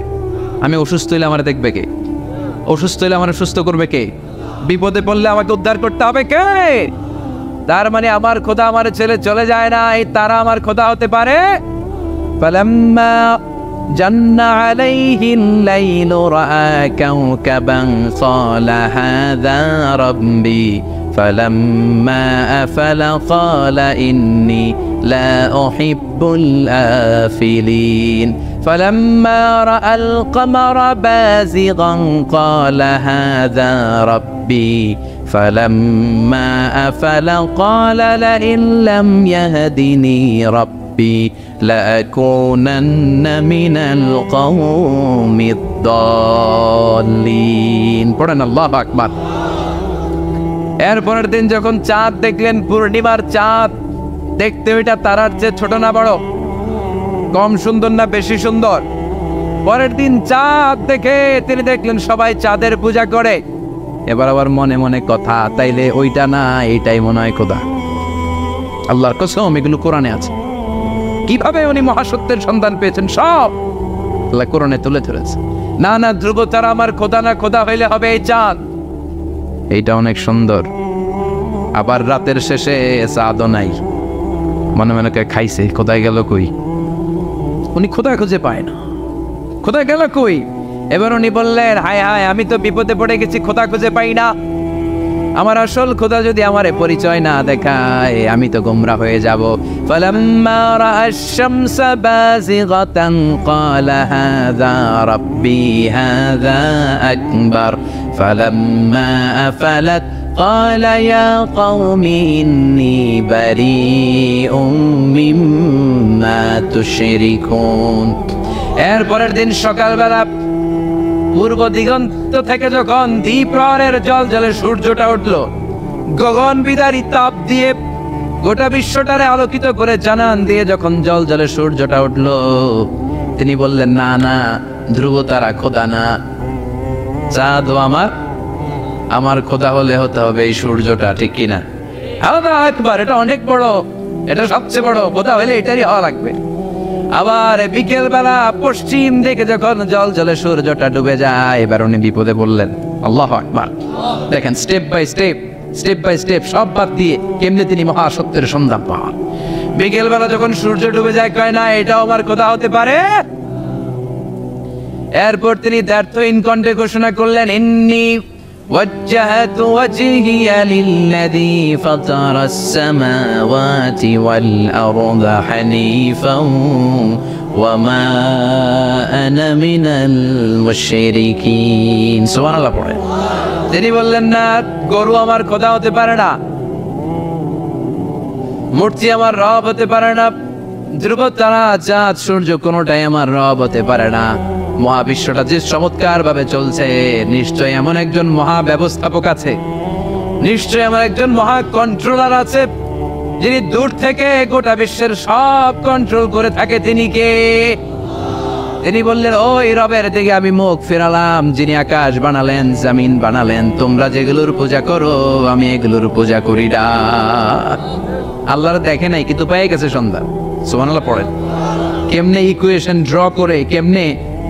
আমি অসুস্থ হইলে আমার দেখবে কে? অসুস্থ হইলে আমার সুস্থ করবে কে? বিপদে পড়লে আমাকে উদ্ধার করতে হবে কে? তার মানে আমার খোদা আমার ছেড়ে চলে যায় না, এই তারা আমার খোদা হতে পারে? ফালাম্মা জান্না আলাইহিল লাইলু রাআ কাওকাবান ক্বালা হাযা রাব্বি ফালাম্মা আফালা ক্বালা ইন্নী লা উহিব্বুল আফিলিন ফালাম্মা রাআল কমারা বাযিগান ক্বালা হাযা রাব্বি ফালাম্মা আফালা ক্বালা লাইন লাম ইয়াহদিনি রাব্বি লাকুনান্না মিনাল কওমিদ দাল্লিন। পড়েন আল্লাহু আকবার। এরপরের দিন যখন চাঁদ দেখলেন, পূর্ণিমার চাঁদ, দেখতে ওইটা তারার চেয়ে ছোট না বড়? কম সুন্দর না বেশি সুন্দর? পরের দিন চাঁদ দেখে তিনি দেখলেন সবাই চাঁদের পূজা করে। এবার আবার মনে মনে কথা, তাইলে ওইটা না এইটাই মনে হয় খোদা। আল্লাহর কসম, এগুলো কোরআনে আছে। কিভাবে উনি মহাসত্যের সন্ধান পেয়েছেন সব আল্লাহ কোরআনে তুলে ধরেছে। না না, ধ্রুব তারা আমার খোদা না, খোদা হইলে হবে এই চাঁদ। এইটা অনেক সুন্দর। আবার রাতের শেষে চাঁদও নাই, মনে মনে খাইছে, খোদায় গেল কই? উনি খোদা খুঁজে পায় না, খোদা গেল কই? এবার উনি বললেন, হায় হায়, আমি তো বিপদে পড়ে গেছি, খোদা খুঁজে পাই না। আমার আসল খোদা যদি আমারে পরিচয় না দেখায়, আমি তো গোমরা হয়ে যাব। ফালাম্মা রাআশ শামসা বাযিগাতান ক্বালা হাযা রাব্বি হাযা আকবার ফালাম্মা আফালাত ক্বালা ইয়া কওমি ইন্নী বারীউম মিম্মা তুশরিকুন। এরপরের দিন সকালবেলা পূর্ব দিগন্ত থেকে যখন দ্বিপ্রহরের জলজলে সূর্যটা উঠল, গগন বিদারী তাপ দিয়ে গোটা বিশ্বটারে আলোকিত করে জানান দিয়ে যখন জলজলে সূর্যটা উঠল, তিনি বললেন, না না, ধ্রুব তারা খোদা না, চাঁদও আমার খোদা হলে হতে হবে এই সূর্যটা, ঠিক কিনা? আল্লাহু আকবার, এটা অনেক বড়, এটা সবচেয়ে বড়, খোদা হলে এটারই হওয়া লাগবে। আবার বিকেল বেলা পশ্চিম দিকে যখন জলজলে সূর্যটা ডুবে যায়, এবার উনি বিপদে বললেন। আল্লাহু আকবার। দেখেন স্টেপ বাই স্টেপ সব বাদ দিয়ে কেমনে তিনি মহাসত্যের সন্ধান পান। বিকেল বেলা যখন সূর্য ডুবে যায়, কয় না এটাও আমার খোদা হতে পারে? এরপর তিনি দ্ব্যর্থহীন কণ্ঠে ঘোষণা করলেন, ইন্নী وجهت وجهي للذي فطر السماوات والأرض حنيفا وما أنا من المشركين। সুবহান আল্লাহ পড়ে। তিনি বললেন, না, গরু আমার খোদা হতে পারে না, মূর্তি আমার রব হতে পারে না, ধ্রুব তারা, চাঁদ, সূর্য কোনোটাই আমার রব হতে পারে না। মহাবিশ্বটা যে চমৎকার ভাবে চলছে, নিশ্চয়ই এমন একজন মহা ব্যবস্থাপক আছে, নিশ্চয়ই এমন একজন মহা কন্ট্রোলার আছে, যিনি দূর থেকে গোটা বিশ্বের সব কন্ট্রোল করে থাকে। তিনি কে? তিনি বললেন, ওই রবের দিকে আমি মুখ ফেরালাম, যিনি আকাশ বানালেন, জমিন বানালেন। তোমরা যেগুলোর পূজা করো, আমি এগুলোর পূজা করি না। আল্লাহর দেখে নাই, কিন্তু পেয়ে গেছে সন্ধান। সুবহানাল্লাহ পড়েন। কেমনে ইকুয়েশন ড্র করে, কেমনে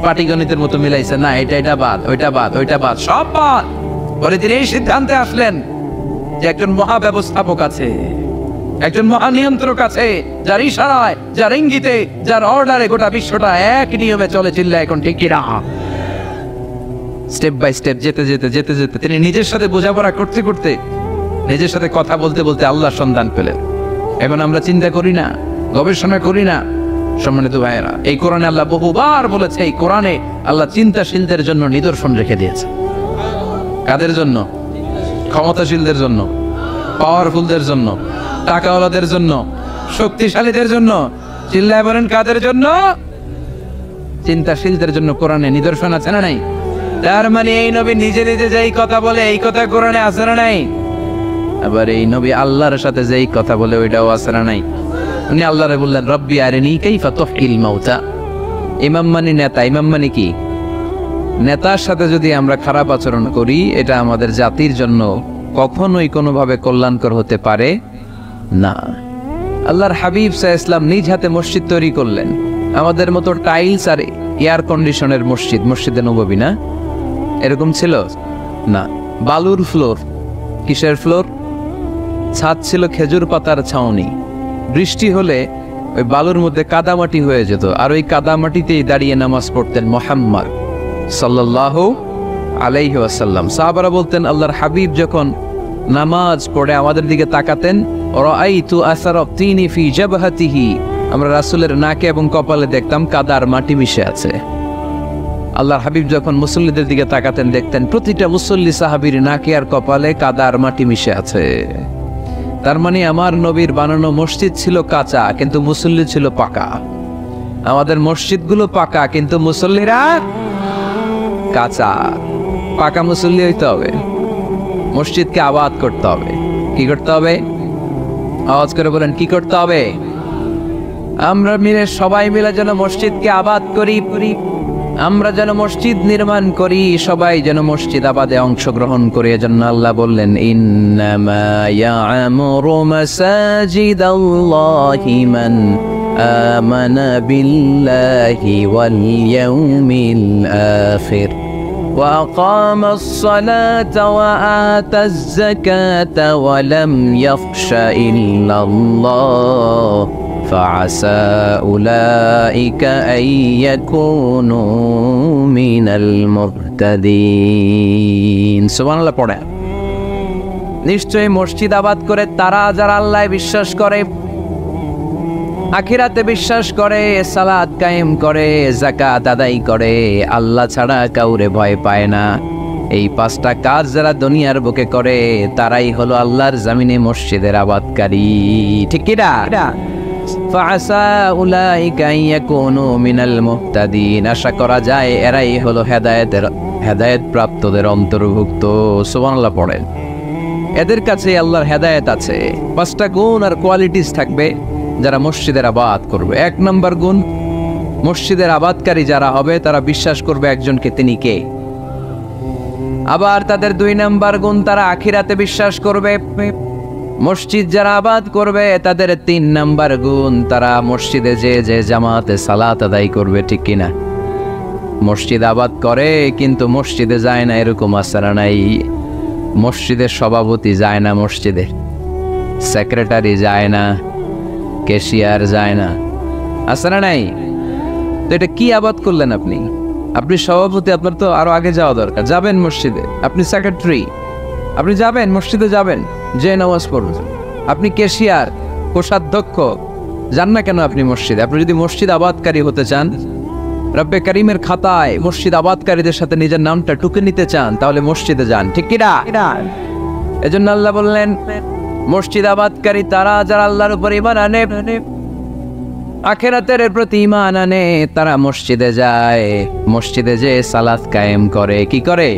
পাটিগণিতের মতো মিলাইছে, না এটা বাদ, ওইটা বাদ, ওইটা বাদ, সব বাদ। পরে তিনি এই সিদ্ধান্তে আসলেন যে একজন মহা ব্যবস্থাপক আছে, একজন মহা নিয়ন্ত্রক আছে, যার ইশারায়, যার ইঙ্গিতে, যার অর্ডারে গোটা বিশ্বটা এক নিয়মে চলে। চিল্লা এখন ঠিক কিনা? স্টেপ বাই স্টেপ যেতে যেতে যেতে যেতে তিনি নিজের সাথে বোঝাপড়া করতে করতে নিজের সাথে কথা বলতে বলতে আল্লাহর সন্ধান পেলেন। এখন আমরা চিন্তা করি না, গবেষণা করি না। সম্মানিত ভাইয়েরা, এই কোরআনে আল্লাহ বহুবার বলেছে, এই কোরআনে আল্লাহ চিন্তাশীলদের জন্য নিদর্শন রেখে দিয়েছে। কাদের জন্য? ক্ষমতাশীলদের জন্য, পাওয়ারফুলদের জন্য, টাকাওয়ালাদের জন্য, শক্তিশালীদের জন্য। চিল্লায় বলেন কাদের জন্য? চিন্তাশীলদের জন্য কোরআনে নিদর্শন আছে না নাই? তার মানে এই নবী নিজে নিজে যেই কথা বলে এই কথা কোরআনে আছে না নাই? আবার এই নবী আল্লাহর সাথে যেই কথা বলে ওইটাও আছে না নাই? উনি আল্লাহরে বললেন, রব্বি আরিনি কাইফা তুহয়িল মাউতা। ইমাম মানে নেতা। ইমাম মানে কি? নেতার সাথে যদি আমরা খারাপ আচরণ করি, এটা আমাদের জাতির জন্য কখনোই কোনোভাবে কল্যাণকর হতে পারে না। আল্লাহর হাবিব সাল্লাল্লাহু আলাইহি ওয়াসাল্লাম নিজ হাতে মসজিদ তৈরি করলেন। আমাদের মতো টাইলস আর এয়ার কন্ডিশনের মসজিদ, মসজিদে নববী না, এরকম ছিল না। বালুর ফ্লোর। কিসের ফ্লোর? ছাদ ছিল খেজুর পাতার ছাউনি। বৃষ্টি হলে ওই বালুর মধ্যে কাদামাটি হয়ে যেত, আর ওই কাদামাটিতেই দাঁড়িয়ে নামাজ পড়তেন মুহাম্মদ সাল্লাল্লাহু আলাইহি ওয়াসাল্লাম। সাহাবারা বলতেন, আল্লাহর হাবিব যখন নামাজ পড়ে আমাদের দিকে তাকাতেন, রাআইতু আসারা তিনি ফি জাবহাতিহি, আমরা রাসূলের নাকে এবং কপালে দেখতাম কাদার মাটি মিশে আছে। আল্লাহর হাবিব যখন মুসল্লিদের দিকে তাকাতেন, দেখতেন প্রতিটা মুসল্লি সাহাবীর নাকে আর কপালে কাদার মাটি মিশে আছে। তার মানে আমার নবীর বানানো মসজিদ ছিল কাঁচা, কিন্তু মুসল্লি ছিল পাকা। আমাদের মসজিদগুলো পাকা, কিন্তু মুসল্লিরা কাঁচা। পাকা মুসল্লি হইতে হবে, মসজিদকে আবাদ করতে হবে। কি করতে হবে? আওয়াজ করে বলেন, কি করতে হবে? আমরা মিলে, সবাই মিলে যেন মসজিদকে আবাদ করি। আমরা যেন মসজিদ নির্মাণ করি, সবাই যেন মসজিদ আবাদে অংশগ্রহণ করে। এজন্য আল্লাহ বললেন, ইন্নামা ইয়া'মুরু মাসাজিদাল্লাহি মান আমানা বিল্লাহি ওয়াল ইয়াউমিল আখির ওয়া আকামাস সালাতা ওয়া আতাজ যাকাতা ওয়া লাম ইয়াখশা ইল্লাল্লাহ فعسى أولئك أن يكونوا من المهتدين। সুবহানাল্লাহ পড়ে। নিশ্চয়ই মসজিদ আবাদ করে তারা যারা আল্লাহয় বিশ্বাস করে, আখিরাতে বিশ্বাস করে, সালাত কায়েম করে, যাকাত আদায় করে, আল্লাহ ছাড়া কাউরে ভয় পায় না। এই পাঁচটা কাজ যারা দুনিয়ার বুকে করে, তারাই হলো আল্লাহর জমিনে মসজিদের আবাদকারী। ঠিক কি না? ফাআসা উলাইকা আন ইয়াকুনু মিনাল মুহতাদিন। আশা করা যায় এরাই হলো হেদায়েত প্রাপ্তদের অন্তর্ভুক্ত। সুবহানাল্লাহ পড়েন। এদের কাছে আল্লাহর হেদায়েত আছে। পাঁচটা গুণ আর কোয়ালিটিস থাকবে যারা মসজিদের আবাদ করবে। এক নম্বর গুণ, মসজিদের আবাদকারী যারা হবে তারা বিশ্বাস করবে একজনকে, তিনি কে। আবার তাদের দুই নম্বর গুণ, তারা আখিরাতে বিশ্বাস করবে। মসজিদ যারা আবাদ করবে তাদের তিন নাম্বার গুণ, তারা মসজিদে যে জামাতে সালাত আদায় করবে। ঠিক কিনা? মসজিদ আবাদ করে কিন্তু মসজিদে যায় না, এরকম আসারা নাই। মসজিদের সভাপতি যায় না, মসজিদে সেক্রেটারি যায় না, ক্যাশিয়ার যায় না, আসারা নাই। তো এটা কি আবাদ করলেন আপনি? আপনি সভাপতি, আপনার তো আরো আগে যাওয়া দরকার। যাবেন মসজিদে। আপনি সেক্রেটারি, আপনি যাবেন মসজিদে, যাবেন যে নামাজ পড়বেন। আপনি ক্যাশিয়ার, কোষাধ্যক্ষ, যান না কেন আপনি মসজিদে? আপনি যদি মসজিদ আবাদকারী হতে চান, রব্বে কারিমের খাতায় মসজিদ আবাদকারীদের সাথে নিজের নামটা টুকে নিতে চান, তাহলে মসজিদে যান। ঠিক কি না? এজন্য আল্লাহ বললেন, মসজিদ আবাদকারী তারা যারা আল্লাহর উপর ঈমান আনে, আখিরাতের প্রতি ঈমান আনে, তারা মসজিদে যায়। মসজিদে যে সালাত কায়েম করে। কি করে?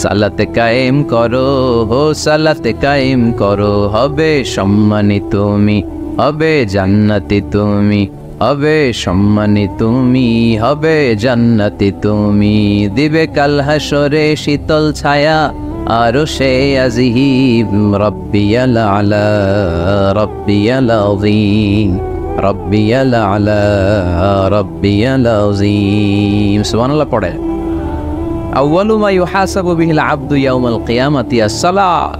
সালাতে কায়েম করো, হো সালাতে কায়েম করো, হবে সম্মানী তুমি, হবে জান্নাতি তুমি, হবে সম্মানী তুমি, হবে জান্নাতি তুমি। দিবে কাল হাসরে শীতল ছায়া আরশে আজিম, রব্বিয়াল আলা রব্বিয়াল আযীম, রব্বিয়াল আলা রব্বিয়াল আযীম। সুবহানাল্লাহ পড়ে। আউয়ালু মা ইউহাসাবু বিহিল আবদু ইয়াউমাল কিয়ামাতি আস-সালাত।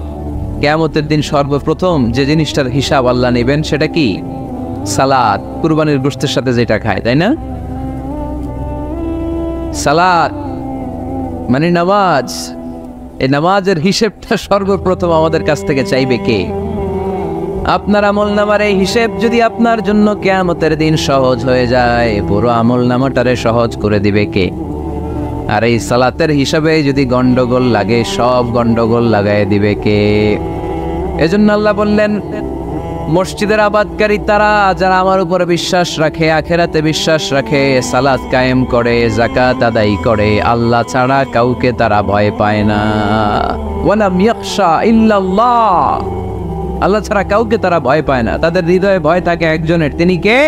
কিয়ামতের দিন সর্বপ্রথম যে জিনিসটার হিসাব আল্লাহ নেবেন সেটা কি? সালাত। কুরবানির গোশতের সাথে যেটা খায়, তাই না? সালাত। মানে নামাজ। এই নামাজের হিসেবটা সর্বপ্রথম আমাদের কাছ থেকে চাইবে কে? আপনার আমল নামার এই হিসেব যদি আপনার জন্য কিয়ামতের দিন সহজ হয়ে যায়, পুরো আমল নামাটারে সহজ করে দিবে কে? আর এই সালাতের হিসাবে যদি গন্ডগোল লাগে, সব গন্ডগোল লাগাই দিবে কে? এজন্য আল্লাহ বললেন, মসজিদের আবাদকারী তারা যারা আমার উপরে বিশ্বাস রাখে, আখেরাতে বিশ্বাস রাখে, সালাত কায়েম করে, যাকাত আদায় করে, আল্লাহ ছাড়া কাউকে তারা ভয় পায় না। ওয়ালাম ইয়াখশা ইল্লাল্লাহ, আল্লাহ ছাড়া কাউকে তারা ভয় পায় না। তাদের হৃদয়ে ভয় থাকে একজনের, তিনি কে?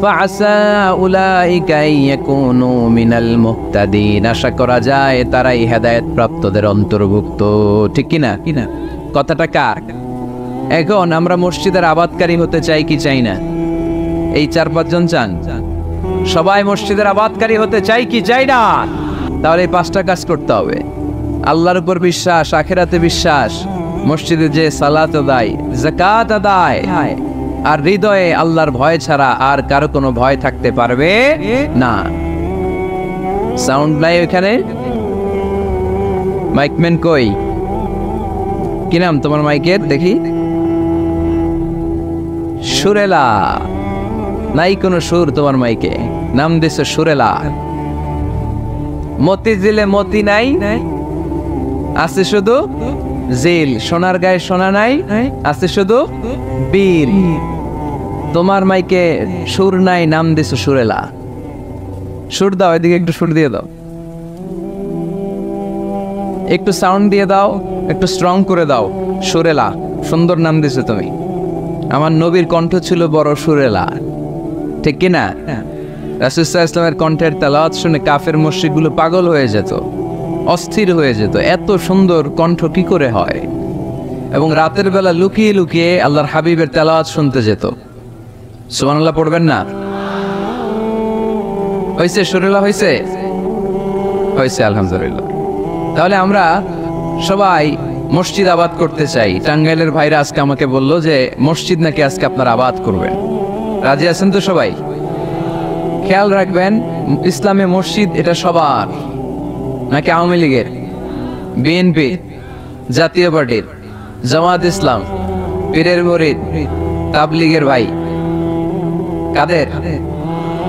ফাআসা উলাইকা ইয়াকুনু মিনাল মুহতাদিন, আশা করা যায় তারাই হেদায়েত প্রাপ্তদের অন্তর্ভুক্ত। ঠিক কি না? কথাটা কার? এখন আমরা মসজিদের আবাদকারী হতে চাই কি চাই না? এই 4-5 জন চান? সবাই মসজিদের আবাদকারী হতে চাই কি চাই না? তাহলে এই 5টা কাজ করতে হবে। আল্লাহর উপর বিশ্বাস, আখিরাতে বিশ্বাস, মসজিদে যে সালাত আদায়, যাকাত আদায়, আর হৃদয়ে আল্লাহর ভয় ছাড়া আর কারো কোনো ভয় থাকতে পারবে না। সাউন্ড নাই ওখানে? মাইকম্যান কই? কি নাম তোমার মাইকের? দেখি। সুরেলা। নাই কোনো সুর তোমার মাইকে, নাম দিছে সুরেলা। মতিঝিলে মতি নাই, আছে শুধু জিল। সোনার গায়ে সোনা নাই, আছে শুধু বীর। তোমার মাইকে সুর নাই, নাম দিছে সুরেলা। সুর দাও, এদিকে একটু সুর দিয়ে দাও, একটু সাউন্ড দিয়ে দাও, একটু স্ট্রং করে দাও। সুরেলা, সুন্দর নাম দিছো তুমি। আমার নবীর কণ্ঠ ছিল বড় সুরেলা, ঠিক কিনা? রাসূল সাল্লাল্লাহু আলাইহি ওয়াসাল্লামের কণ্ঠের তেলাওয়াত শুনে কাফের মুশরিকগুলো পাগল হয়ে যেত, অস্থির হয়ে যেত। এত সুন্দর কণ্ঠ কি করে হয়? এবং রাতের বেলা লুকিয়ে লুকিয়ে আল্লাহর হাবিবের তেলাওয়াত শুনতে যেত। সুবহানাল্লাহ পড়বেন না? হয়েছে? সুরেলা হয়েছে? হয়েছে, আলহামদুলিল্লাহ। তাহলে আমরা সবাই মসজিদ আবাদ করতে চাই। টাঙ্গাইলের ভাইরা আজকে আমাকে বলল যে মসজিদ নাকি আজকে আপনারা আবাদ করবেন। রাজি আছেন তো সবাই? খেয়াল রাখবেন, ইসলামে মসজিদ এটা সবার, নাকি আওয়ামী লীগের, বিএনপি, জাতীয় পার্টির, জামাত ইসলাম, পীরের মুরিদ, তাবলীগের ভাই? কাদের?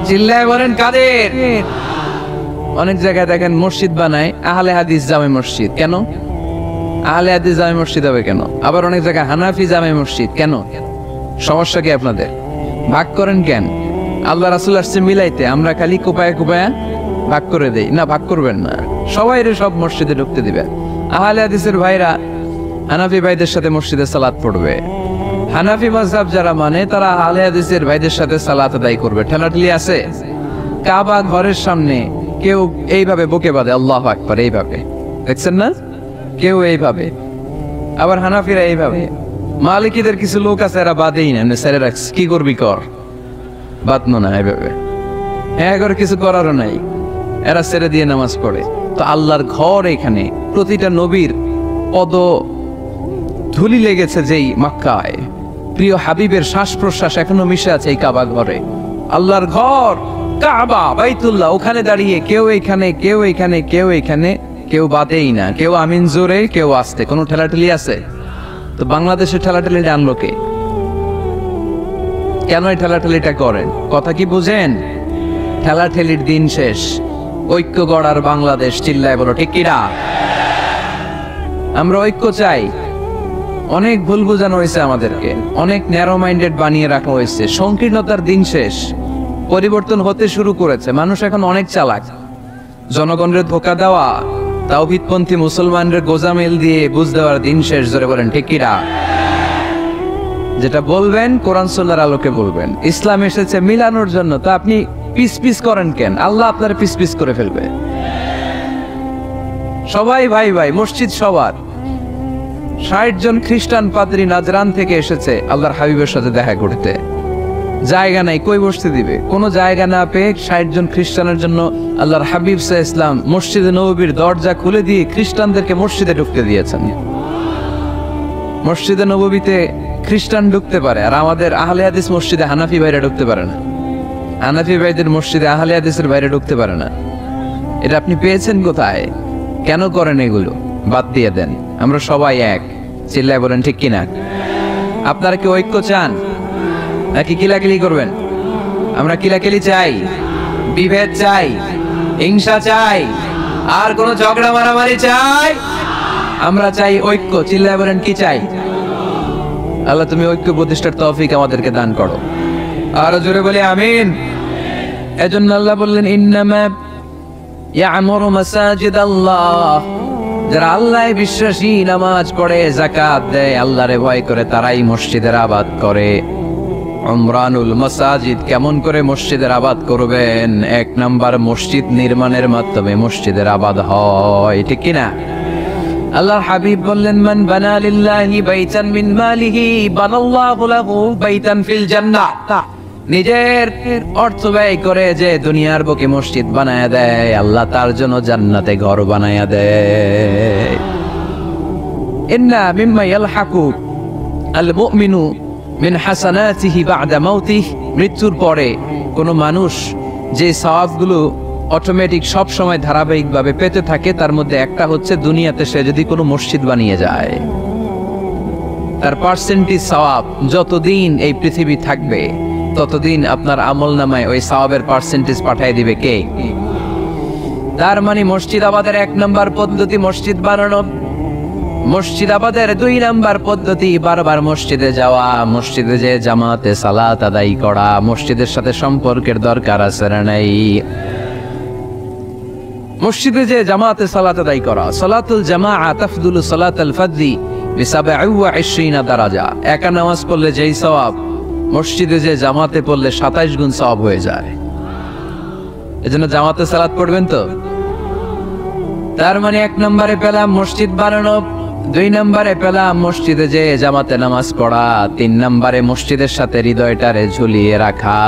চিল্লায় বলেন কাদের? অনেক জায়গায় দেখেন মসজিদ বানায় আহলে হাদিস জামে মসজিদ। কেন আহলে হাদিস জামে মসজিদ হবে কেন? আবার অনেক জায়গায় হানাফি জামে মসজিদ। কেন? সমস্যা কি আপনাদের? ভাগ করেন কেন? আল্লাহ রাসূল আসছে মিলাইতে, আমরা খালি কোপায় কোপায় ভাগ করে দেই। না, ভাগ করবেন না, সবাই সব মসজিদে ঢুকতে দিবেন। আহলে হাদিসের ভাইরা হানাফি ভাইদের সাথে মসজিদে সালাত পড়বে। হানাফি মাযহাব যারা মানে তারা আহলে হাদিসের ভাইদের সাথে সালাত আদায় করবে। ঠেলাঠেলি আছে? কাবা ঘরের সামনে কেউ এইভাবে বুকে বাঁধে, আল্লাহু আকবার, এইভাবে দেখছেন না? কেউ এইভাবে, আবার হানাফিরা এইভাবে। মালিকিদের কিছু লোক আছে এরা বাঁধেই না, ছেড়ে রাখছে। কি করবি কর, বাঁধনো না এইভাবে। হ্যাঁ, করে কিছু করারও নাই, এরা ছেড়ে দিয়ে নামাজ পড়ে। তো আল্লাহর ঘর এখানে, প্রতিটা নবীর পদ ধুলি লেগেছে যেই মক্কায়, প্রিয় হাবিবের শ্বাস প্রশ্বাস এখনো মিশে আছে এই কাবা ঘরে। আল্লাহর ঘর কাবা বাইতুল্লাহ, ওখানে দাঁড়িয়ে কেউ এইখানে, কেউ এইখানে, কেউ এইখানে, কেউ বাদেই না। কেউ আমিন জোরে, কেউ আসতে। কোনো ঠেলাঠেলি আছে? তো বাংলাদেশে ঠেলাঠেলি আনলো কে? কেন এই ঠেলাঠেলিটা করেন? কথা কি বুঝেন? ঠেলাঠেলির দিন শেষ, ঐক্য গড়ার বাংলাদেশ। চিল্লায় বলো ঠিক কিনা? আমরা ঐক্য চাই। অনেক ভুল বোঝানো হয়েছে আমাদেরকে, অনেক ন্যারো মাইন্ডেড বানিয়ে রাখা হয়েছে। সংকীর্ণতার দিন শেষ, পরিবর্তন হতে শুরু করেছে। মানুষ এখন অনেক চালাক। জনগণের ধোকা দেওয়া, তাওহীদপন্থী মুসলমানদের গোজামিল দিয়ে বুঝ দেওয়ার দিন শেষ। জোরে বলেন ঠিক কিনা? যেটা বলবেন কোরআন সুন্নাহর আলোকে বলবেন। ইসলাম এসেছে মিলানোর জন্য, তা আপনি পিস পিস করেন কেন? আল্লাহ আপনার পিস পিস করে ফেলবে। সবাই ভাই ভাই, মসজিদ সবার। 60 জন খ্রিস্টান পাদ্রী নাজরান থেকে এসেছে আল্লাহর হাবিবের সাথে দেখা করতে। জায়গা নাই, কই বসতে দিবে? কোনো জায়গা না পেয়ে 60 জন খ্রিস্টানের জন্য আল্লাহর হাবিব সাল্লাল্লাহু আলাইহি ওয়াসাল্লাম মসজিদে নববীর দরজা খুলে দিয়ে খ্রিস্টানদেরকে মসজিদে ঢুকতে দিয়েছেন। মসজিদে নববীতে খ্রিস্টান ঢুকতে পারে, আর আমাদের আহলে হাদিস মসজিদে হানাফি ভাইরা ঢুকতে পারে না। হানাফি ভাইদের মসজিদে আহলে হাদিসের বাইরে ঢুকতে পারে না। এটা আপনি পেয়েছেন কোথায়? কেন করেন এগুলো? বাদ দিয়ে দেন। আমরা সবাই এক, চিল্লায় বলেন ঠিক কিনা? আপনারা কি ঐক্য চান নাকি কিলাকিলি করবেন? আমরা কিলাকিলি চাই, বিভেদ চাই, হিংসা চাই, আর কোন ঝগড়া মারামারি চাই? আমরা চাই ঐক্য। চিল্লায় বলেন কি চাই? আল্লাহ তুমি ঐক্য প্রতিষ্ঠার তৌফিক আমাদেরকে দান করো। আরো জোরে বলি আমিন। এজন্য আল্লাহ বললেন ইন্নামা ইয়ামুরু মাসাজিদাল্লাহ, যারা আল্লাহয় বিশ্বাসী, নামাজ পড়ে, যাকাত দেয়, আল্লাহরে ভয় করে, তারাই মসজিদের আবাদ করে। উমরানুল মাসাজিদ, কেমন করে মসজিদের আবাদ করবেন? 1 নাম্বার, মসজিদ নির্মাণের মাধ্যমে মসজিদের আবাদ হয়, ঠিক কি না? আল্লাহর হাবিব বললেন মান বানা লিল্লাহি বাইতান মিন মালিহি বানাল্লাহু লাহু বাইতান ফিল জান্নাহ। নিজের অর্থ ব্যয় করে যে দুনিয়ার বুকে মসজিদ বানায়া দেয়, আল্লাহ তার জন্য জান্নাতে ঘর বানায়া দেয়। ইন্না মিম্মা ইয়ালহাকু আল মুমিনু মিন হাসানাতিহি বা'দা মাউতিহি, মৃত্যুর পরে কোন মানুষ যে সওয়াবগুলো অটোমেটিক সব সময় ধারাবাহিকভাবে পেতে থাকে, তার মধ্যে একটা হচ্ছে দুনিয়াতে সে যদি কোনো মসজিদ বানিয়ে যায়, তার পার্সেন্টেজ সওয়াব যতদিন এই পৃথিবী থাকবে ততদিন আপনার আমলনামায় ওই সওয়াবের পার্সেন্টেজ পাঠিয়ে দিবে কে? তার মানে মসজিদ আবাদের 1 নাম্বার পদ্ধতি মসজিদ বানানো। মসজিদ আবাদের 2 নাম্বার পদ্ধতি বারবার মসজিদে যাওয়া, মসজিদে যে জামাতে সালাত আদায় করা। মসজিদের সাথে সম্পর্কের দরকার আছে না নাই? মসজিদে যে জামাতে সালাত আদায় করা। সালাতুল জামাআ তাফদুলু সালাতাল ফাজরি বি27 দারাজা। একা নামাজ পড়লে যেই সওয়াব, মসজিদে যে জামাতে পড়লে 27 গুণ সওয়াব হয়ে যায়। এজন্য জামাতে সালাত পড়বেন তো। তার মানে 1 নম্বরে পেলাম মসজিদ বানানো, 2 নম্বরে পেলাম মসজিদে যে জামাতে নামাজ পড়া, 3 নম্বরে মসজিদের সাথে হৃদয়টারে ঝুলিয়ে রাখা।